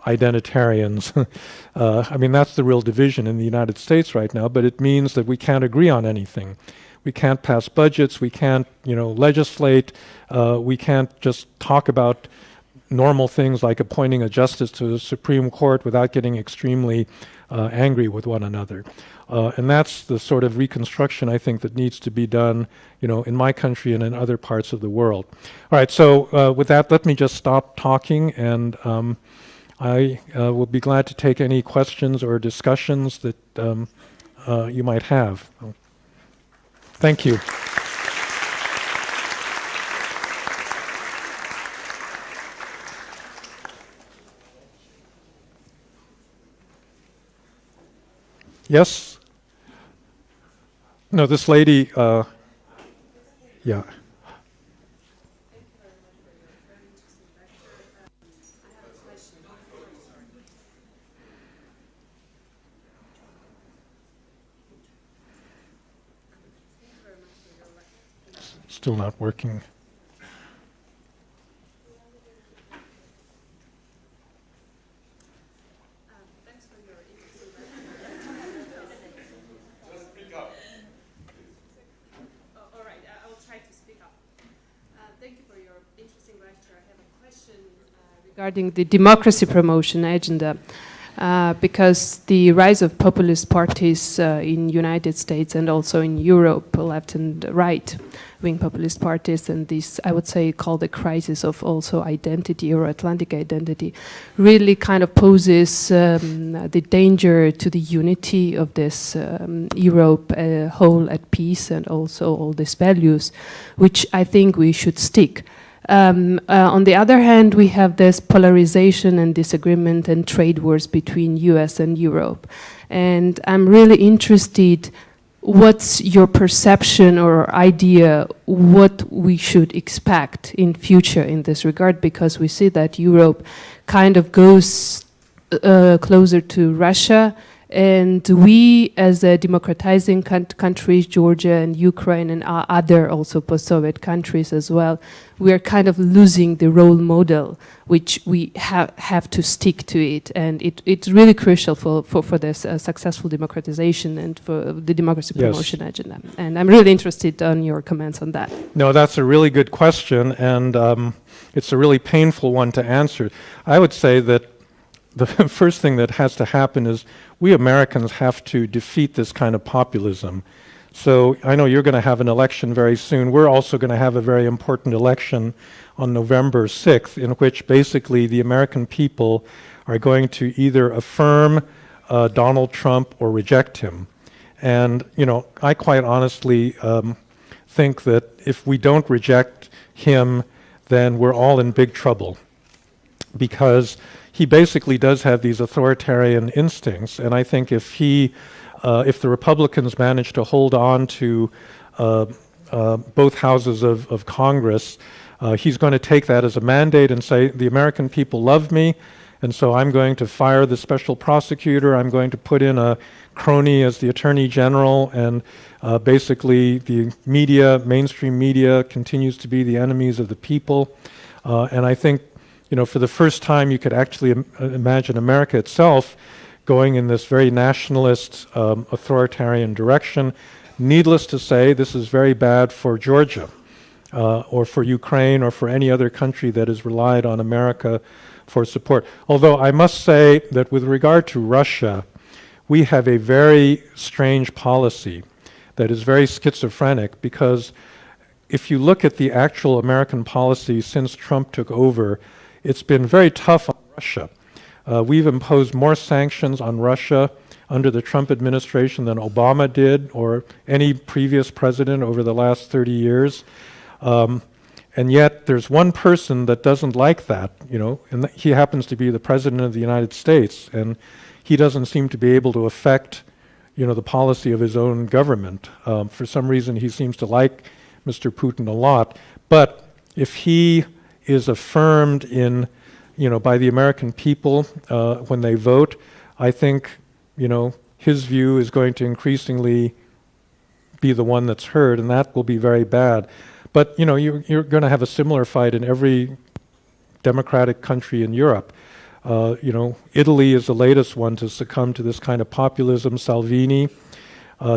identitarians. I mean, that's the real division in the United States right now, but it means that we can't agree on anything. We can't pass budgets, we can't, legislate, we can't just talk about normal things like appointing a justice to the Supreme Court without getting extremely angry with one another. And that's the sort of reconstruction I think that needs to be done, in my country and in other parts of the world. All right, so with that, let me just stop talking, and I will be glad to take any questions or discussions that you might have. Thank you. Yes? No, this lady, yeah. Still not working. Thanks for your interesting Just speak up. All right, I will try to speak up. Thank you for your interesting lecture. I have a question regarding the democracy promotion agenda. Because the rise of populist parties in United States and also in Europe, left and right-wing populist parties, and this, I would say, called the crisis of also identity, Euro-Atlantic identity, really kind of poses the danger to the unity of this Europe whole at peace, and also all these values, which I think we should stick. On the other hand, we have this polarization and disagreement and trade wars between US and Europe. And I'm really interested, what's your perception or idea what we should expect in future in this regard? Because we see that Europe kind of goes closer to Russia, and we, as a democratizing countries, Georgia and Ukraine and other also post-Soviet countries as well, we are kind of losing the role model, which we have to stick to it. And it's really crucial for this successful democratization and for the democracy promotion agenda. And I'm really interested on your comments on that. No, that's a really good question, and it's a really painful one to answer. I would say that the first thing that has to happen is we Americans have to defeat this kind of populism. So I know you're going to have an election very soon. We're also going to have a very important election on November 6th, in which basically the American people are going to either affirm Donald Trump or reject him. And, I quite honestly think that if we don't reject him, then we're all in big trouble, because he basically does have these authoritarian instincts, and I think if the Republicans manage to hold on to both houses of Congress, he's going to take that as a mandate and say, the American people love me, And so I'm going to fire the special prosecutor, I'm going to put in a crony as the attorney general, and basically the media, mainstream media, continues to be the enemies of the people. And I think, for the first time you could actually imagine America itself going in this very nationalist, authoritarian direction. Needless to say, this is very bad for Georgia, or for Ukraine, or for any other country that has relied on America for support. Although I must say that with regard to Russia, we have a very strange policy that is very schizophrenic, because if you look at the actual American policy since Trump took over, it's been very tough on Russia. We've imposed more sanctions on Russia under the Trump administration than Obama did, or any previous president over the last 30 years. And yet there's one person that doesn't like that, and he happens to be the President of the United States, and he doesn't seem to be able to affect, the policy of his own government. For some reason, he seems to like Mr. Putin a lot. But if he is affirmed in, by the American people when they vote, I think, his view is going to increasingly be the one that's heard, and that will be very bad. But, you're going to have a similar fight in every democratic country in Europe. Italy is the latest one to succumb to this kind of populism. Salvini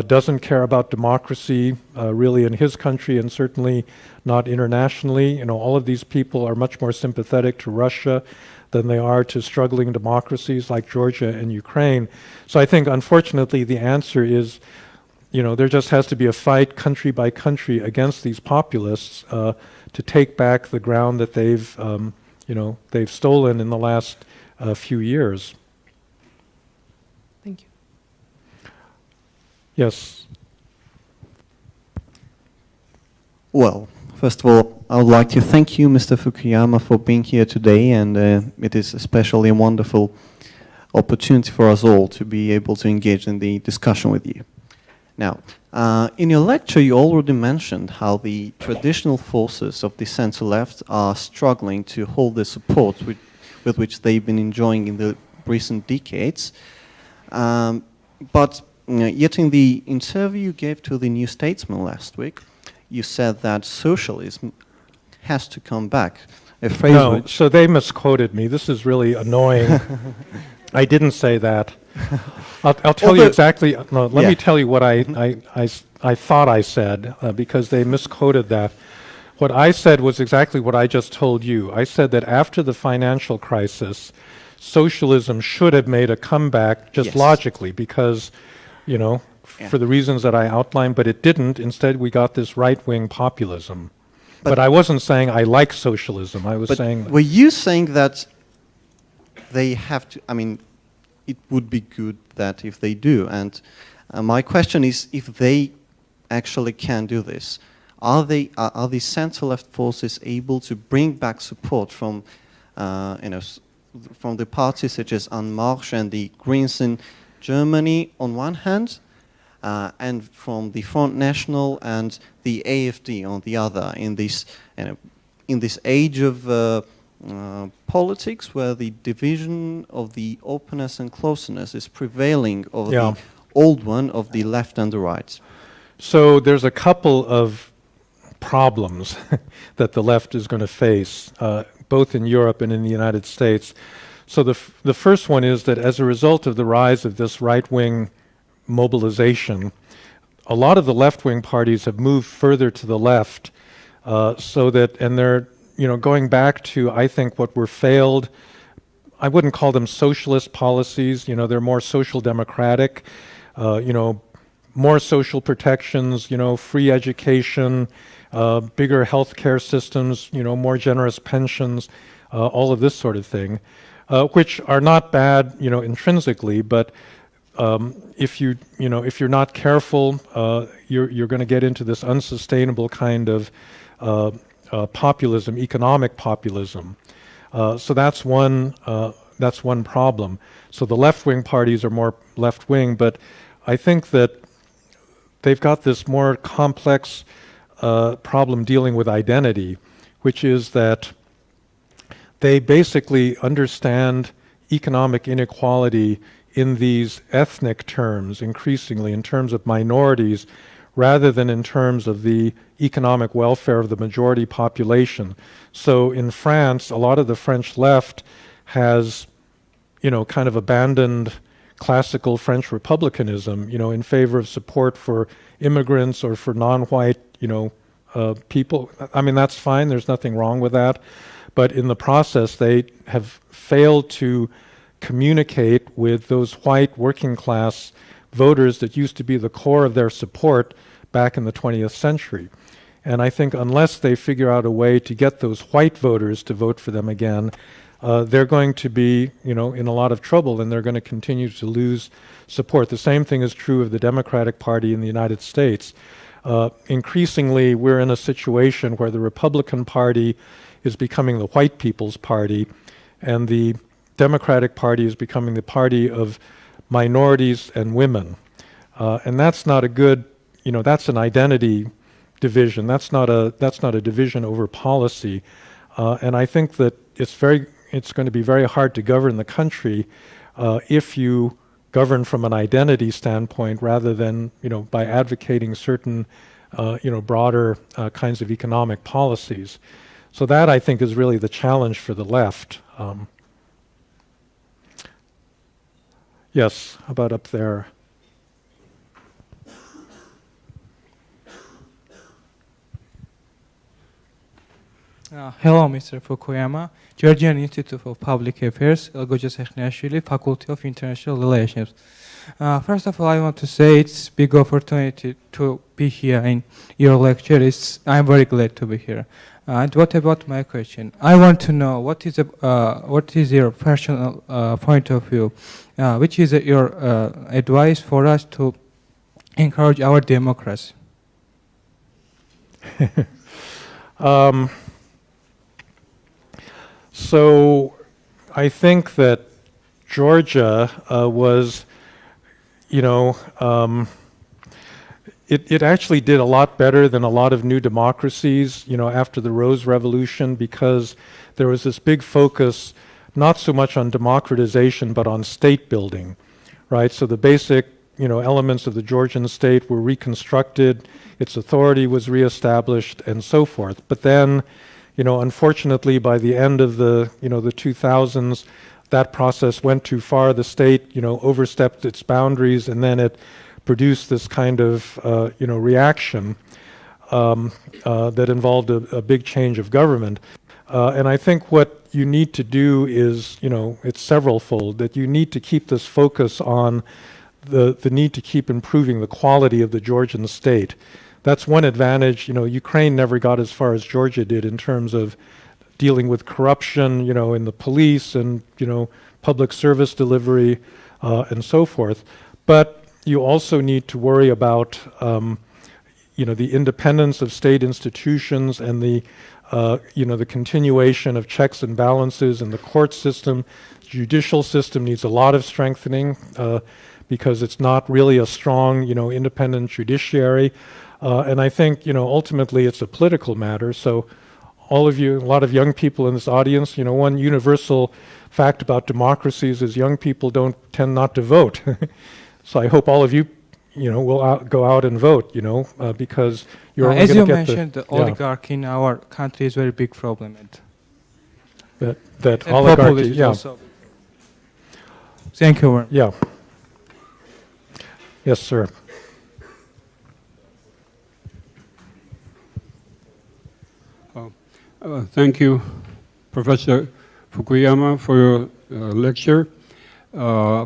doesn't care about democracy really in his country, and certainly not internationally. All of these people are much more sympathetic to Russia than they are to struggling democracies like Georgia and Ukraine. So I think, unfortunately, the answer is, there just has to be a fight country by country against these populists to take back the ground that they've stolen in the last few years. Thank you. Yes. Well, first of all, I would like to thank you, Mr. Fukuyama, for being here today, and it is especially a wonderful opportunity for us all to be able to engage in the discussion with you. Now, in your lecture, you already mentioned how the traditional forces of the center-left are struggling to hold the support with which they've been enjoying in the recent decades. But yet in the interview you gave to the New Statesman last week, you said that socialism has to come back. A phrase No, so they misquoted me. This is really annoying. I didn't say that. I'll tell you exactly. No, let me tell you what I thought I said, because they misquoted that. What I said was exactly what I just told you. I said that after the financial crisis, socialism should have made a comeback just logically, because, for the reasons that I outlined, but it didn't. Instead, we got this right-wing populism. But I wasn't saying I like socialism. I was saying... Were you saying that they have to... it would be good that if they do. And my question is, if they actually can do this, are the center-left forces able to bring back support from, from the parties such as En Marche and the Greens in Germany on one hand, and from the Front National and the AfD on the other, in this age of politics where the division of the openness and closeness is prevailing over the old one of the left and the right? So there's a couple of problems that the left is going to face, both in Europe and in the United States. So the first one is that as a result of the rise of this right-wing mobilization, a lot of the left-wing parties have moved further to the left, and they're going back to, I think, what were failed, I wouldn't call them socialist policies, they're more social democratic, more social protections, free education, bigger healthcare systems, more generous pensions, all of this sort of thing, which are not bad, intrinsically, but if you're not careful, you're going to get into this unsustainable kind of populism, economic populism. So that's one problem. So the left-wing parties are more left-wing, but I think that they've got this more complex problem dealing with identity, which is that they basically understand economic inequality in these ethnic terms, increasingly in terms of minorities, rather than in terms of the economic welfare of the majority population. So in France, a lot of the French left has, kind of abandoned classical French republicanism, in favor of support for immigrants or for non-white, people. I mean, that's fine. There's nothing wrong with that. But in the process, they have failed to communicate with those white working class voters that used to be the core of their support back in the 20th century. And I think unless they figure out a way to get those white voters to vote for them again, they're going to be, in a lot of trouble, and they're going to continue to lose support. The same thing is true of the Democratic Party in the United States. Increasingly, we're in a situation where the Republican Party is becoming the white people's party, and the Democratic Party is becoming the party of minorities and women. And that's not a good, that's an identity division. That's not a division over policy. And I think that it's going to be very hard to govern the country if you govern from an identity standpoint rather than, by advocating certain, broader kinds of economic policies. So that, I think, is really the challenge for the left. Yes, how about up there? Hello, Mr. Fukuyama, Georgian Institute of Public Affairs, Elgoja Sekhniashvili, Faculty of International Relations. First of all, I want to say it's a big opportunity to be here in your lecture. I'm very glad to be here. And what about my question? I want to know what is your personal point of view, which is your advice for us to encourage our democracy? So I think that Georgia was, it actually did a lot better than a lot of new democracies, after the Rose Revolution, because there was this big focus not so much on democratization but on state building, right? So the basic, elements of the Georgian state were reconstructed, its authority was reestablished, and so forth. But then, unfortunately, by the end of the 2000s, that process went too far. The state, overstepped its boundaries, and then it produced this kind of, reaction that involved a big change of government. And I think what you need to do is, it's several-fold, that you need to keep this focus on the need to keep improving the quality of the Georgian state. That's one advantage. Ukraine never got as far as Georgia did in terms of dealing with corruption, in the police and, public service delivery and so forth. But you also need to worry about, the independence of state institutions and the continuation of checks and balances in the court system. The judicial system needs a lot of strengthening because it's not really a strong, independent judiciary. And I think, ultimately it's a political matter. So all of you, a lot of young people in this audience, one universal fact about democracies is young people tend not to vote. So I hope all of you, will go out and vote, because you're only as going you to get mentioned, the oligarchy in our country is a very big problem. that And oligarchy, populism yeah. also. Thank you very much. Yeah. Yes, sir. Thank you, Professor Fukuyama, for your lecture,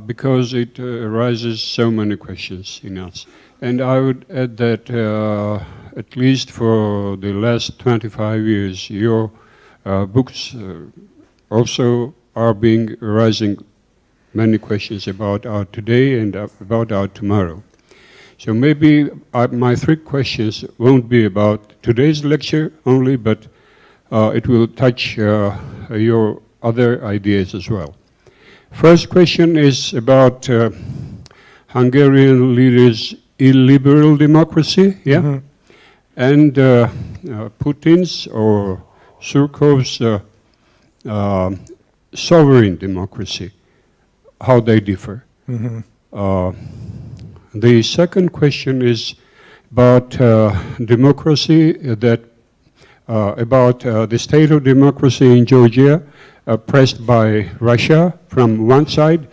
because it raises so many questions in us. And I would add that at least for the last 25 years, your books also are raising many questions about our today and about our tomorrow. So maybe my three questions won't be about today's lecture only, but it will touch your other ideas as well. First question is about Hungarian leaders' illiberal democracy, and Putin's or Surkov's sovereign democracy. how they differ. The second question is about democracy, about the state of democracy in Georgia, pressed by Russia from one side,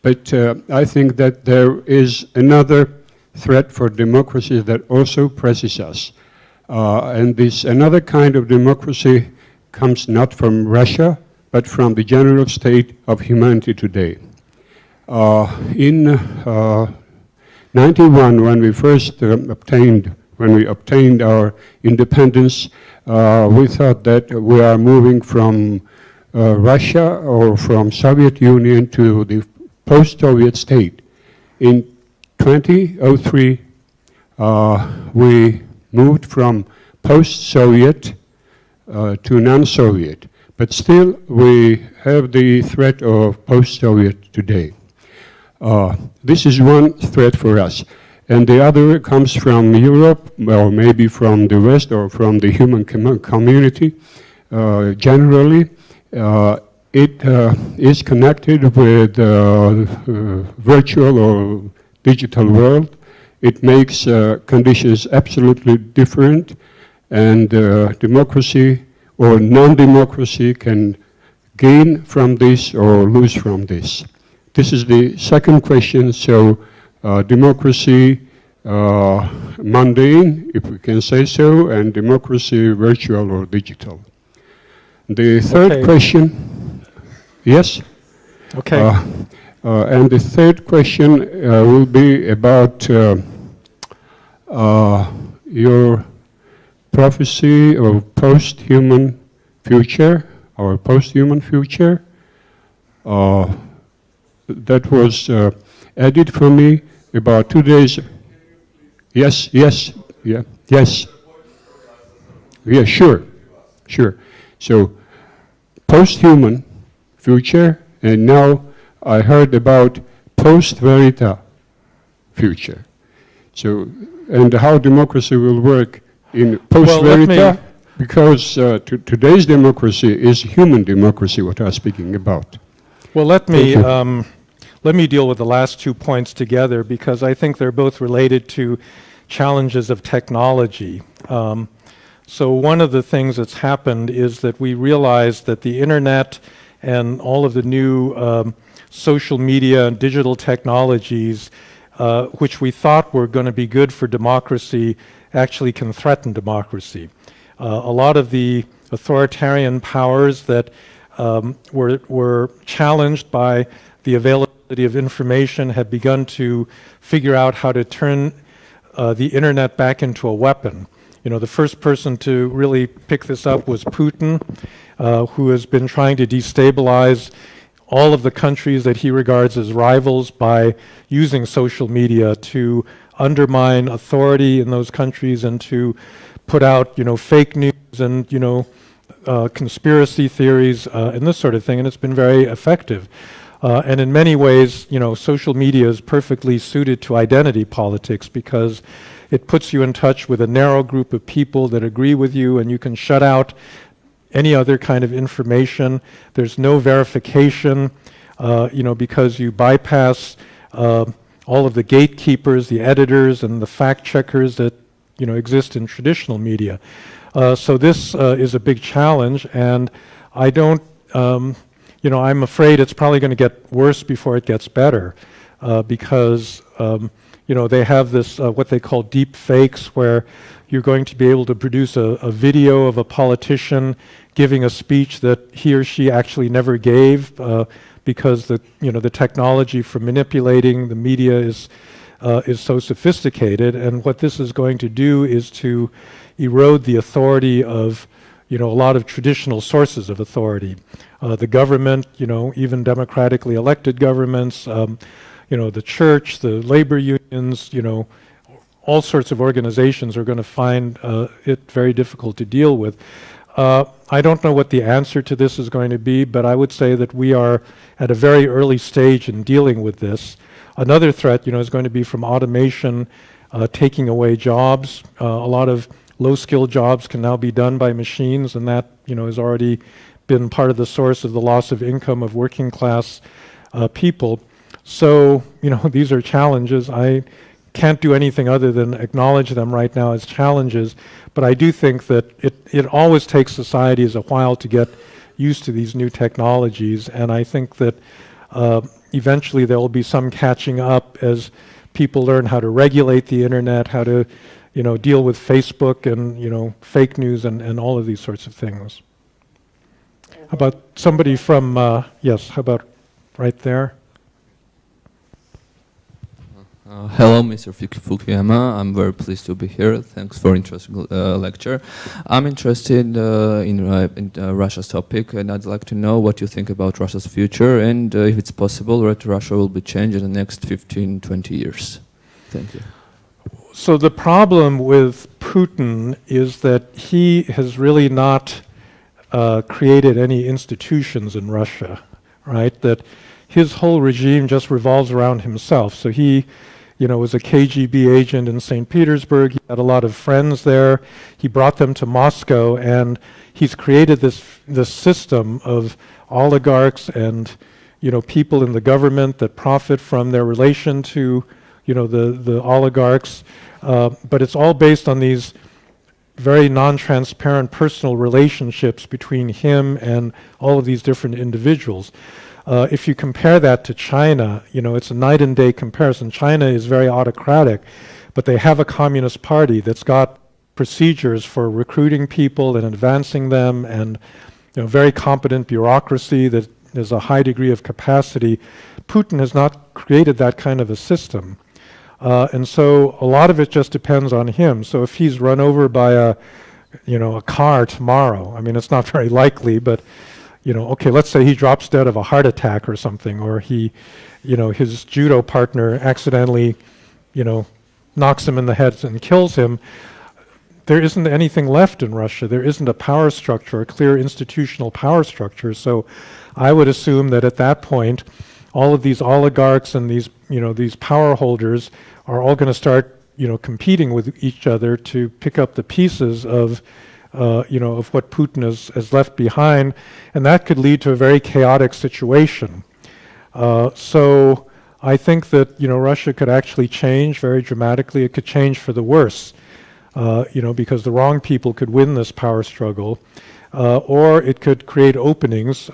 but I think that there is another threat for democracy that also presses us. And this another kind of democracy comes not from Russia, but from the general state of humanity today. In 91, when we first obtained our independence, we thought that we are moving from Russia or from Soviet Union to the post-Soviet state. In 2003, we moved from post-Soviet to non-Soviet, but still we have the threat of post-Soviet today. This is one threat for us, and the other comes from Europe, or maybe from the West, or from the human community generally. It is connected with virtual or digital world. It makes conditions absolutely different, and democracy or non-democracy can gain from this or lose from this. This is the second question. So democracy mundane, if we can say so, and democracy virtual or digital. The third question, yes? Okay. And the third question will be about your prophecy of post-human future, or post-human future. That was added for me about 2 days. Yes, yes, yeah, yes. Yeah, sure. So, post-human future, and now I heard about post-verita future. So, and how democracy will work in post-verita, because today's democracy is human democracy, what I'm speaking about. Well, let me deal with the last 2 points together, because I think they're both related to challenges of technology. So one of the things that's happened is that we realized that the internet and all of the new social media and digital technologies, which we thought were going to be good for democracy, actually can threaten democracy. A lot of the authoritarian powers that were challenged by the availability of information have begun to figure out how to turn the internet back into a weapon. You know, the first person to really pick this up was Putin, who has been trying to destabilize all of the countries that he regards as rivals by using social media to undermine authority in those countries and to put out, fake news and, conspiracy theories and this sort of thing, and it's been very effective. And in many ways, social media is perfectly suited to identity politics because it puts you in touch with a narrow group of people that agree with you, and you can shut out any other kind of information. There's no verification, because you bypass all of the gatekeepers, the editors, and the fact checkers that exist in traditional media. So this is a big challenge, and I don't, I'm afraid it's probably going to get worse before it gets better, because they have this what they call deep fakes, where you're going to be able to produce a video of a politician giving a speech that he or she actually never gave, because the technology for manipulating the media is so sophisticated. And what this is going to do is to erode the authority of a lot of traditional sources of authority. The government, even democratically elected governments, the church, the labor unions, all sorts of organizations are going to find it very difficult to deal with. I don't know what the answer to this is going to be, but I would say that we are at a very early stage in dealing with this. Another threat, is going to be from automation taking away jobs. A lot of low-skilled jobs can now be done by machines, and that, has already been part of the source of the loss of income of working-class people. So, these are challenges. I can't do anything other than acknowledge them right now as challenges, but I do think that it always takes societies a while to get used to these new technologies, and I think that eventually there will be some catching up as people learn how to regulate the internet, how to deal with Facebook and fake news and all of these sorts of things. How about somebody from, yes, how about right there? Hello, Mr. Fukuyama. I'm very pleased to be here. Thanks for interesting lecture. I'm interested in Russia's topic, and I'd like to know what you think about Russia's future, and if it's possible that Russia will be changed in the next 15, 20 years. Thank you. So the problem with Putin is that he has really not created any institutions in Russia, right? That his whole regime just revolves around himself. So he was a KGB agent in St. Petersburg. He had a lot of friends there. He brought them to Moscow, and he's created this system of oligarchs and people in the government that profit from their relation to the oligarchs. But it's all based on these very non-transparent personal relationships between him and all of these different individuals. If you compare that to China, it's a night and day comparison. China is very autocratic, but they have a communist party that's got procedures for recruiting people and advancing them, and very competent bureaucracy that there's a high degree of capacity. Putin has not created that kind of a system. And so a lot of it just depends on him. So if he's run over by a car tomorrow, I mean, it's not very likely, but okay, let's say he drops dead of a heart attack or something, or he, his judo partner accidentally, knocks him in the head and kills him. There isn't anything left in Russia. There isn't a power structure, a clear institutional power structure. So I would assume that at that point, all of these oligarchs and these, these power holders are all going to start, competing with each other to pick up the pieces of of what Putin has left behind, and that could lead to a very chaotic situation. So I think that Russia could actually change very dramatically. It could change for the worse, because the wrong people could win this power struggle, or it could create openings,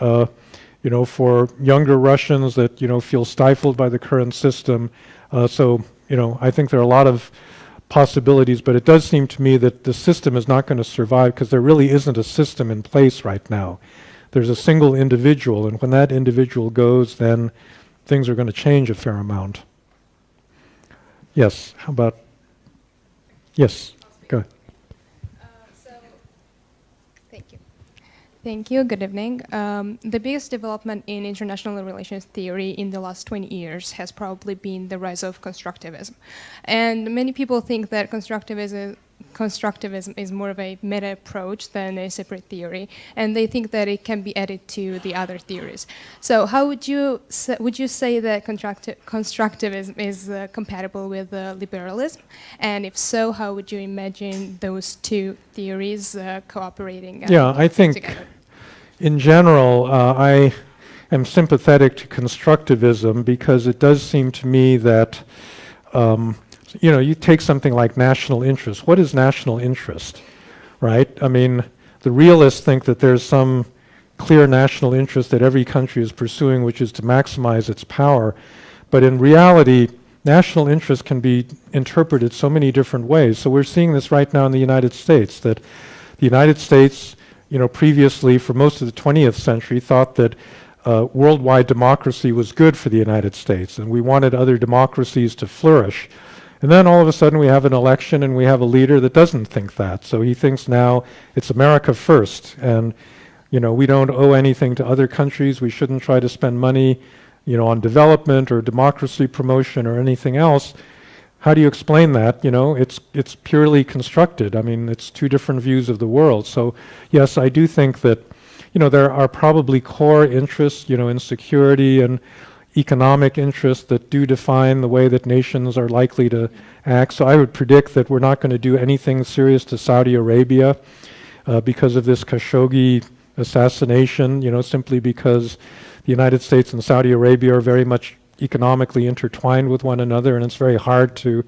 for younger Russians that feel stifled by the current system. So I think there are a lot of possibilities, but it does seem to me that the system is not going to survive because there really isn't a system in place right now. There's a single individual, and when that individual goes, then things are going to change a fair amount. Yes, how about, yes, go ahead. Thank you. Good evening. The biggest development in international relations theory in the last 20 years has probably been the rise of constructivism. And many people think that constructivism is more of a meta approach than a separate theory, and they think that it can be added to the other theories. So how would you say that constructivism is compatible with liberalism? And if so, how would you imagine those two theories cooperating I think together? In general, I am sympathetic to constructivism because it does seem to me that you take something like national interest. What is national interest, right? I mean, the realists think that there's some clear national interest that every country is pursuing, which is to maximize its power. But in reality, national interest can be interpreted so many different ways. So we're seeing this right now in the United States, that the United States, previously for most of the 20th century thought that worldwide democracy was good for the United States, and we wanted other democracies to flourish. And then all of a sudden we have an election and we have a leader that doesn't think that. So he thinks now it's America first, and we don't owe anything to other countries. We shouldn't try to spend money on development or democracy promotion or anything else. How do you explain that? It's purely constructed. I mean, it's two different views of the world. So yes, I do think that there are probably core interests in security and economic interests that do define the way that nations are likely to act. So I would predict that we're not going to do anything serious to Saudi Arabia because of this Khashoggi assassination, simply because the United States and Saudi Arabia are very much economically intertwined with one another, and it's very hard to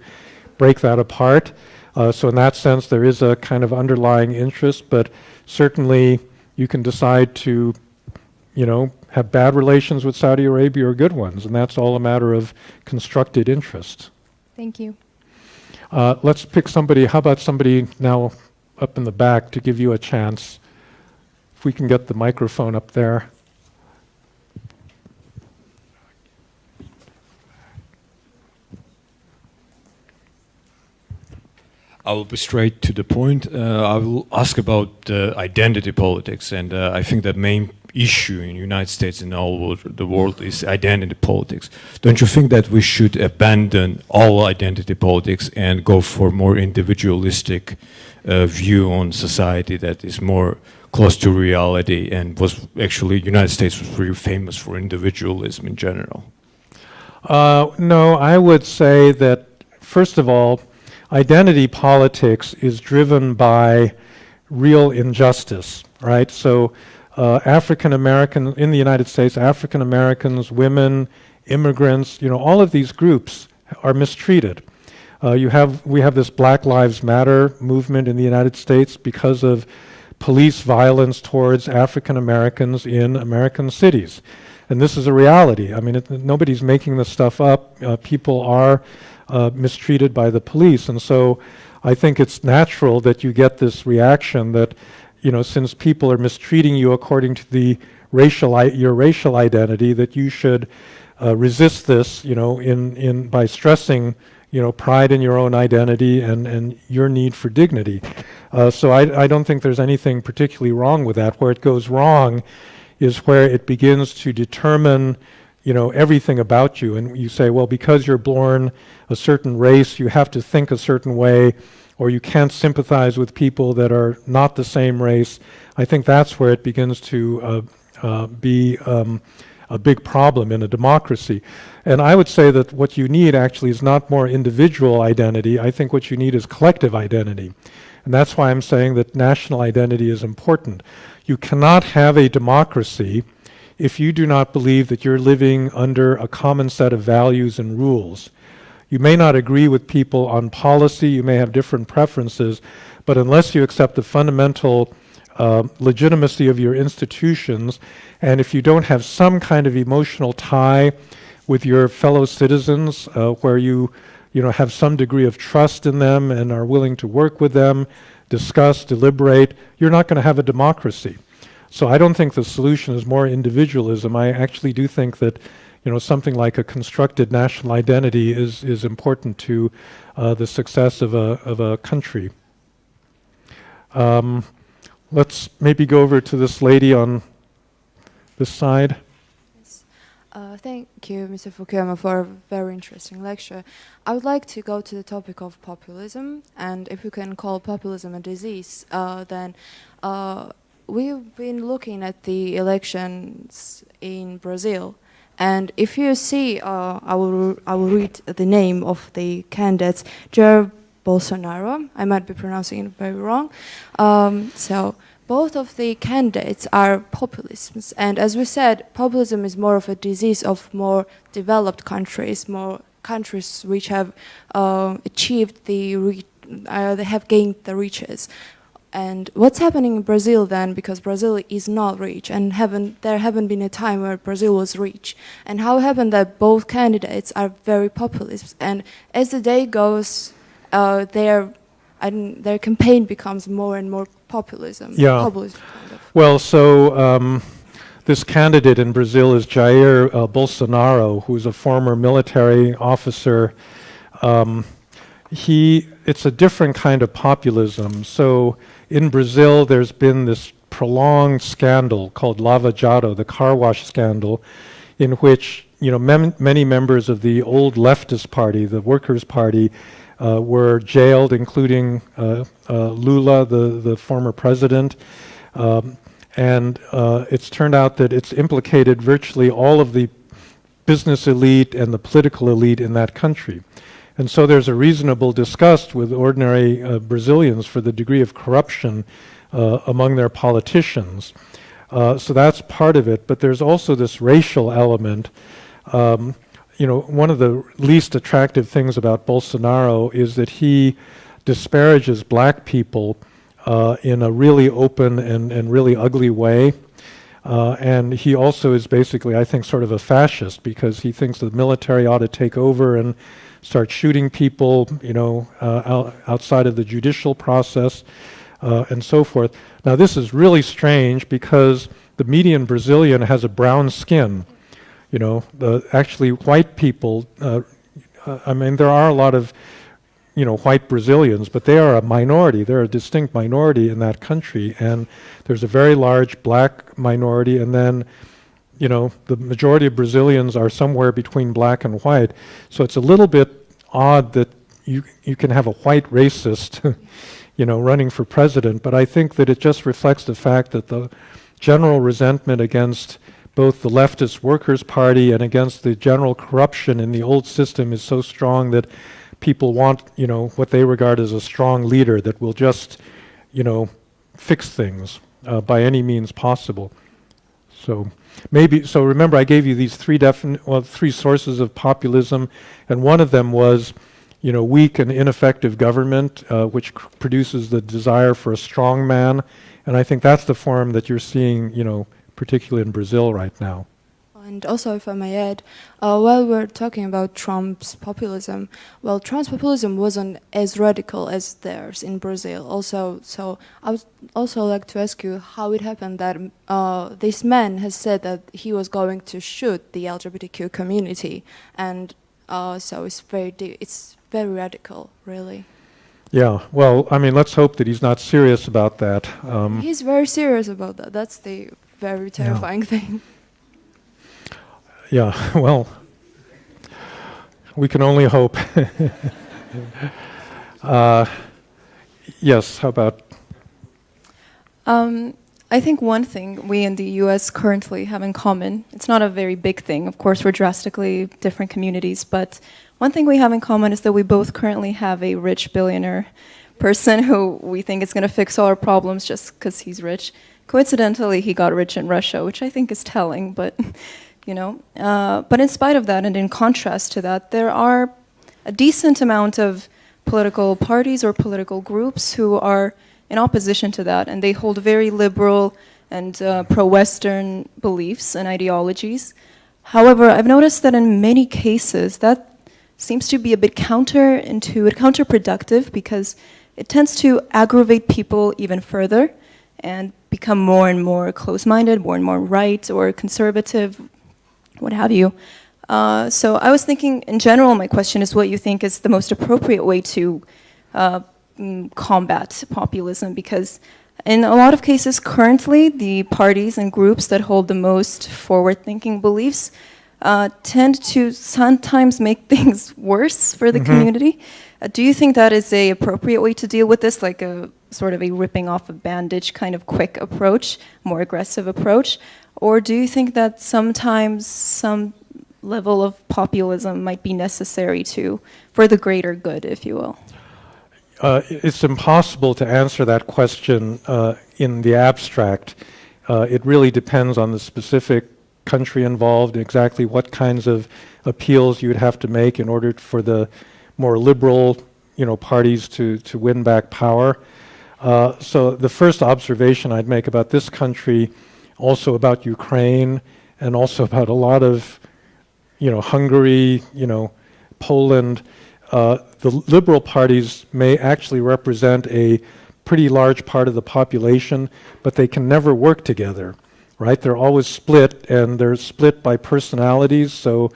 break that apart. So in that sense, there is a kind of underlying interest, but certainly you can decide to, have bad relations with Saudi Arabia or good ones, and that's all a matter of constructed interest. Thank you. Let's pick somebody. How about somebody now up in the back to give you a chance? If we can get the microphone up there. I will be straight to the point. I will ask about identity politics, and I think that main issue in the United States and all over the world is identity politics. Don't you think that we should abandon all identity politics and go for more individualistic view on society that is more close to reality, and was actually United States was very famous for individualism in general? No, I would say that, first of all, identity politics is driven by real injustice, right? So African American, in the United States, African Americans, women, immigrants, all of these groups are mistreated. We have this Black Lives Matter movement in the United States because of police violence towards African Americans in American cities. And this is a reality. I mean, nobody's making this stuff up. People are mistreated by the police. And so I think it's natural that you get this reaction that, since people are mistreating you according to your racial identity, that you should resist this, by stressing, pride in your own identity and your need for dignity. So I don't think there's anything particularly wrong with that. Where it goes wrong is where it begins to determine everything about you, and you say, well, because you're born a certain race, you have to think a certain way, or you can't sympathize with people that are not the same race. I think that's where it begins to be a big problem in a democracy. And I would say that what you need actually is not more individual identity. I think what you need is collective identity. And that's why I'm saying that national identity is important. You cannot have a democracy if you do not believe that you're living under a common set of values and rules. You may not agree with people on policy, you may have different preferences, but unless you accept the fundamental legitimacy of your institutions, and if you don't have some kind of emotional tie with your fellow citizens, where you have some degree of trust in them and are willing to work with them, discuss, deliberate, you're not going to have a democracy. So I don't think the solution is more individualism. I actually do think that something like a constructed national identity is important to the success of a country. Let's maybe go over to this lady on this side. Thank you, Mr. Fukuyama, for a very interesting lecture. I would like to go to the topic of populism, and if you can call populism a disease, then we've been looking at the elections in Brazil, and if you see, I will read the name of the candidates: Jair Bolsonaro. I might be pronouncing it very wrong. So both of the candidates are populists, and as we said, populism is more of a disease of more developed countries, more countries which have achieved they have gained the riches. And what's happening in Brazil then, because Brazil is not rich, and there haven't been a time where Brazil was rich. And how it happened that both candidates are very populist, and as the day goes, their campaign becomes more and more populism. Yeah. Populist kind of. Well, so this candidate in Brazil is Jair Bolsonaro, who's a former military officer. It's a different kind of populism. So in Brazil, there's been this prolonged scandal called Lava Jato, the car wash scandal, in which many members of the old leftist party, the Workers' Party, were jailed, including Lula, the former president. And it's turned out that it's implicated virtually all of the business elite and the political elite in that country. And so there's a reasonable disgust with ordinary Brazilians for the degree of corruption among their politicians. So that's part of it. But there's also this racial element. one of the least attractive things about Bolsonaro is that he disparages black people in a really open and really ugly way. And he also is basically, I think, sort of a fascist, because he thinks the military ought to take over and start shooting people, outside of the judicial process, and so forth. Now, this is really strange because the median Brazilian has a brown skin. Actually white people, there are a lot of, white Brazilians, but they are a minority. They're a distinct minority in that country, and there's a very large black minority, and then, the majority of Brazilians are somewhere between black and white. So it's a little bit odd that you can have a white racist, running for president, but I think that it just reflects the fact that the general resentment against both the leftist Workers' Party and against the general corruption in the old system is so strong that people want, what they regard as a strong leader that will just, fix things by any means possible. So remember, I gave you these three sources of populism, and one of them was, weak and ineffective government, which produces the desire for a strong man, and I think that's the form that you're seeing, particularly in Brazil right now. And also, if I may add, while we're talking about Trump's populism, Trump's populism wasn't as radical as theirs in Brazil. Also, so I would also like to ask you how it happened that this man has said that he was going to shoot the LGBTQ community, and so it's very radical, really. Yeah, let's hope that he's not serious about that. He's very serious about that. That's the very terrifying thing. Yeah, we can only hope. Yes, how about? I think one thing we in the US currently have in common, it's not a very big thing, of course we're drastically different communities, but one thing we have in common is that we both currently have a rich billionaire person who we think is going to fix all our problems just because he's rich. Coincidentally, he got rich in Russia, which I think is telling, but but in spite of that, and in contrast to that, there are a decent amount of political parties or political groups who are in opposition to that, and they hold very liberal and pro-Western beliefs and ideologies. However, I've noticed that in many cases that seems to be a bit counterproductive, because it tends to aggravate people even further and become more and more close-minded, more and more right or conservative, what have you. So I was thinking, in general, my question is what you think is the most appropriate way to combat populism, because in a lot of cases currently, the parties and groups that hold the most forward-thinking beliefs tend to sometimes make things worse for the community. Do you think that is an appropriate way to deal with this, like a sort of a ripping off a bandage kind of quick approach, more aggressive approach? Or do you think that sometimes some level of populism might be necessary for the greater good, if you will? It's impossible to answer that question in the abstract. It really depends on the specific country involved, exactly what kinds of appeals you would have to make in order for the more liberal, parties to win back power. So the first observation I'd make about this country, also about Ukraine, and also about a lot of, Hungary, Poland, the liberal parties may actually represent a pretty large part of the population, but they can never work together, right? They're always split, and they're split by personalities. So,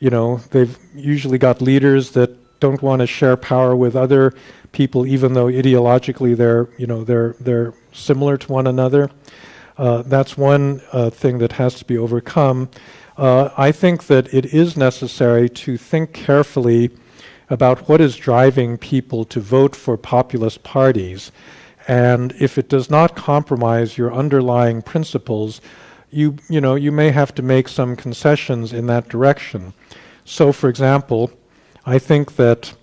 they've usually got leaders that don't want to share power with other people, even though ideologically they're similar to one another. That's one thing that has to be overcome. I think that it is necessary to think carefully about what is driving people to vote for populist parties. And if it does not compromise your underlying principles, you may have to make some concessions in that direction. So, for example, I think that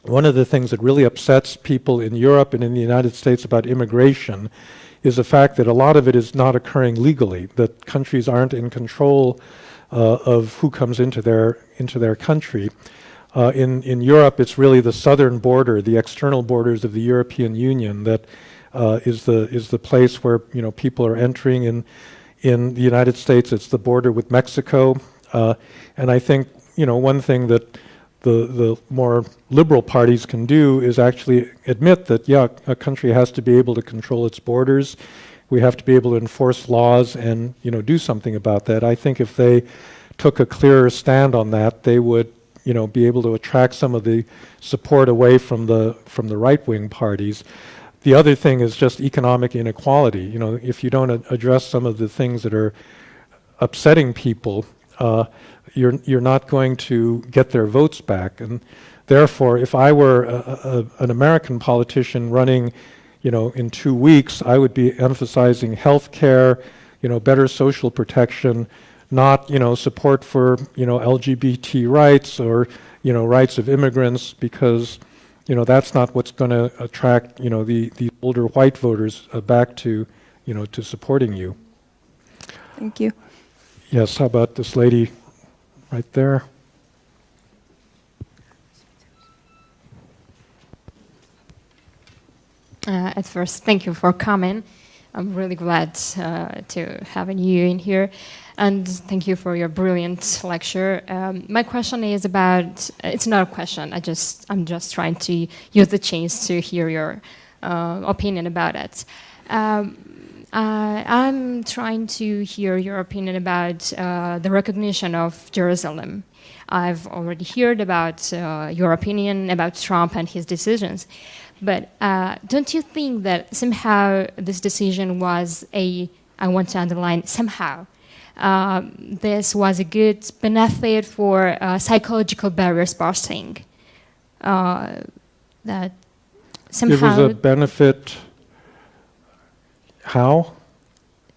one of the things that really upsets people in Europe and in the United States about immigration is the fact that a lot of it is not occurring legally, that countries aren't in control of who comes into their country. In Europe, it's really the southern border, the external borders of the European Union that is the place where people are entering. In the United States, it's the border with Mexico, and I think one thing that the more liberal parties can do is actually admit that a country has to be able to control its borders. We have to be able to enforce laws and do something about that. I think if they took a clearer stand on that, they would be able to attract some of the support away from the right-wing parties. The other thing is just economic inequality. If you don't address some of the things that are upsetting people, you're not going to get their votes back. And therefore, if I were an American politician running, in 2 weeks, I would be emphasizing health care, better social protection, not support for LGBT rights or rights of immigrants, because that's not what's going to attract the older white voters back to to supporting you. Thank you. Yes, how about this lady right there? At first, thank you for coming. I'm really glad to having you in here, and thank you for your brilliant lecture. My question is about, it's not a question, I'm just trying to use the chance to hear your opinion about it. I'm trying to hear your opinion about the recognition of Jerusalem. I've already heard about your opinion about Trump and his decisions. But don't you think that somehow this decision was I want to underline, somehow, this was a good benefit for psychological barriers busting? That somehow... It was a benefit, how?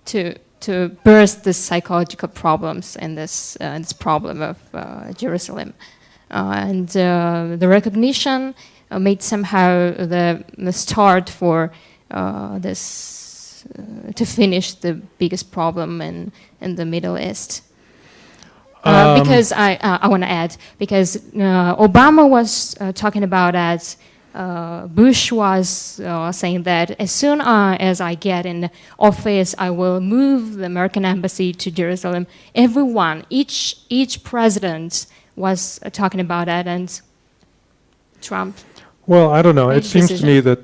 To burst the psychological problems in this problem of Jerusalem. And the recognition made somehow the start for this to finish the biggest problem in the Middle East. Because I want to add, because Obama was talking about that, Bush was saying that as soon as I get in office, I will move the American embassy to Jerusalem. Everyone, each president was talking about that, and Trump. Well, I don't know. It seems to me that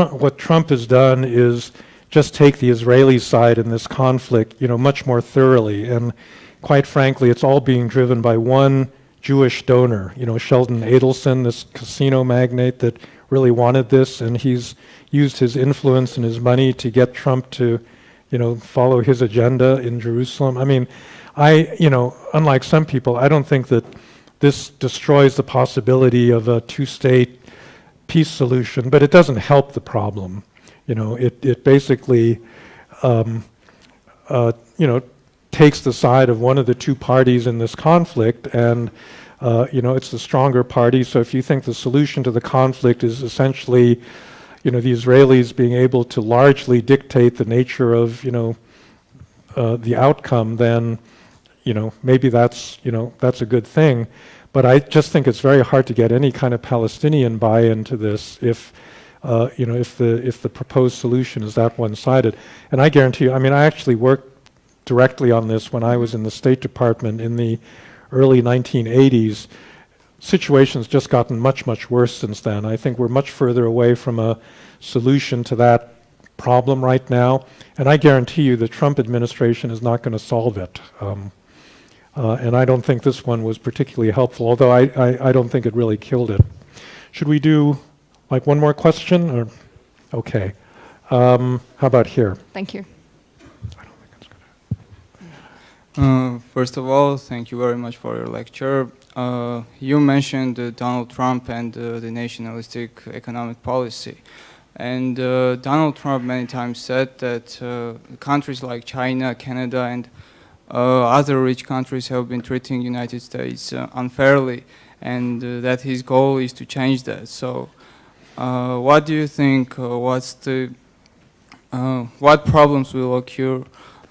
what Trump has done is just take the Israeli side in this conflict, much more thoroughly. And quite frankly, it's all being driven by one Jewish donor, Sheldon Adelson, this casino magnate that really wanted this, and he's used his influence and his money to get Trump to, follow his agenda in Jerusalem. I mean, unlike some people, I don't think that this destroys the possibility of a two-state peace solution, but it doesn't help the problem. It basically, takes the side of one of the two parties in this conflict, and it's the stronger party. So if you think the solution to the conflict is essentially, the Israelis being able to largely dictate the nature of, the outcome, then, maybe that's a good thing. But I just think it's very hard to get any kind of Palestinian buy-in to this if the proposed solution is that one-sided. And I guarantee you, I actually worked directly on this when I was in the State Department in the early 1980s. Situation's just gotten much, much worse since then. I think we're much further away from a solution to that problem right now. And I guarantee you the Trump administration is not going to solve it. And I don't think this one was particularly helpful, although I don't think it really killed it. Should we do like one more question? Or okay. How about here? Thank you. First of all, thank you very much for your lecture. You mentioned Donald Trump and the nationalistic economic policy. And Donald Trump many times said that countries like China, Canada, and other rich countries have been treating United States unfairly, and that his goal is to change that. So what do you think, what problems will occur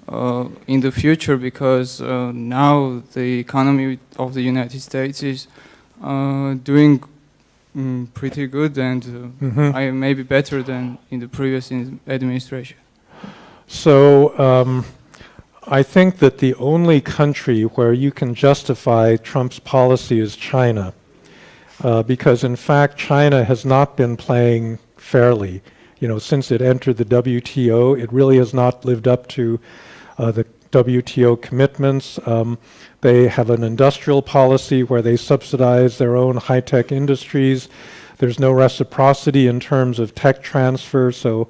in the future, because now the economy of the United States is doing pretty good, and I may be better than in the previous administration. So I think that the only country where you can justify Trump's policy is China, because in fact China has not been playing fairly. You know, since it entered the WTO, it really has not lived up to the WTO commitments. They have an industrial policy where they subsidize their own high-tech industries. There's no reciprocity in terms of tech transfer, so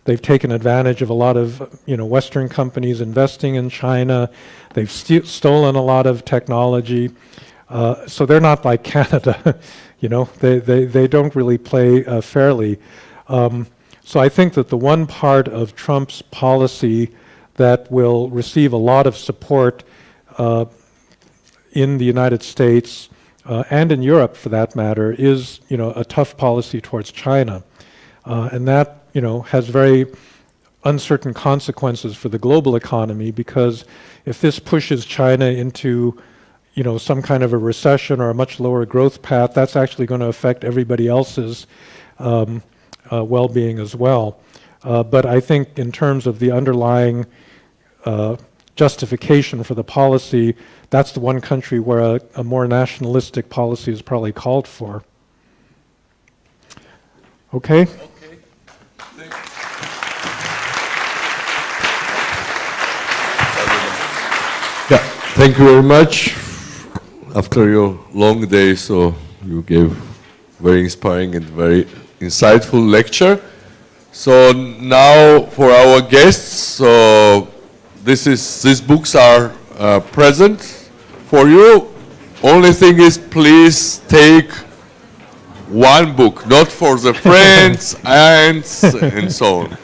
they've taken advantage of a lot of Western companies investing in China. They've stolen a lot of technology. So they're not like Canada. They don't really play fairly. So I think that the one part of Trump's policy that will receive a lot of support in the United States and in Europe, for that matter, is a tough policy towards China, and that has very uncertain consequences for the global economy, because if this pushes China into some kind of a recession or a much lower growth path, that's actually going to affect everybody else's well-being as well. But I think in terms of the underlying justification for the policy, that's the one country where a more nationalistic policy is probably called for. Okay? Yeah, thank you very much. After your long day, so you gave very inspiring and very insightful lecture. So now for our guests, so these books are present for you. Only thing is, please take one book, not for the friends, aunts, and so on.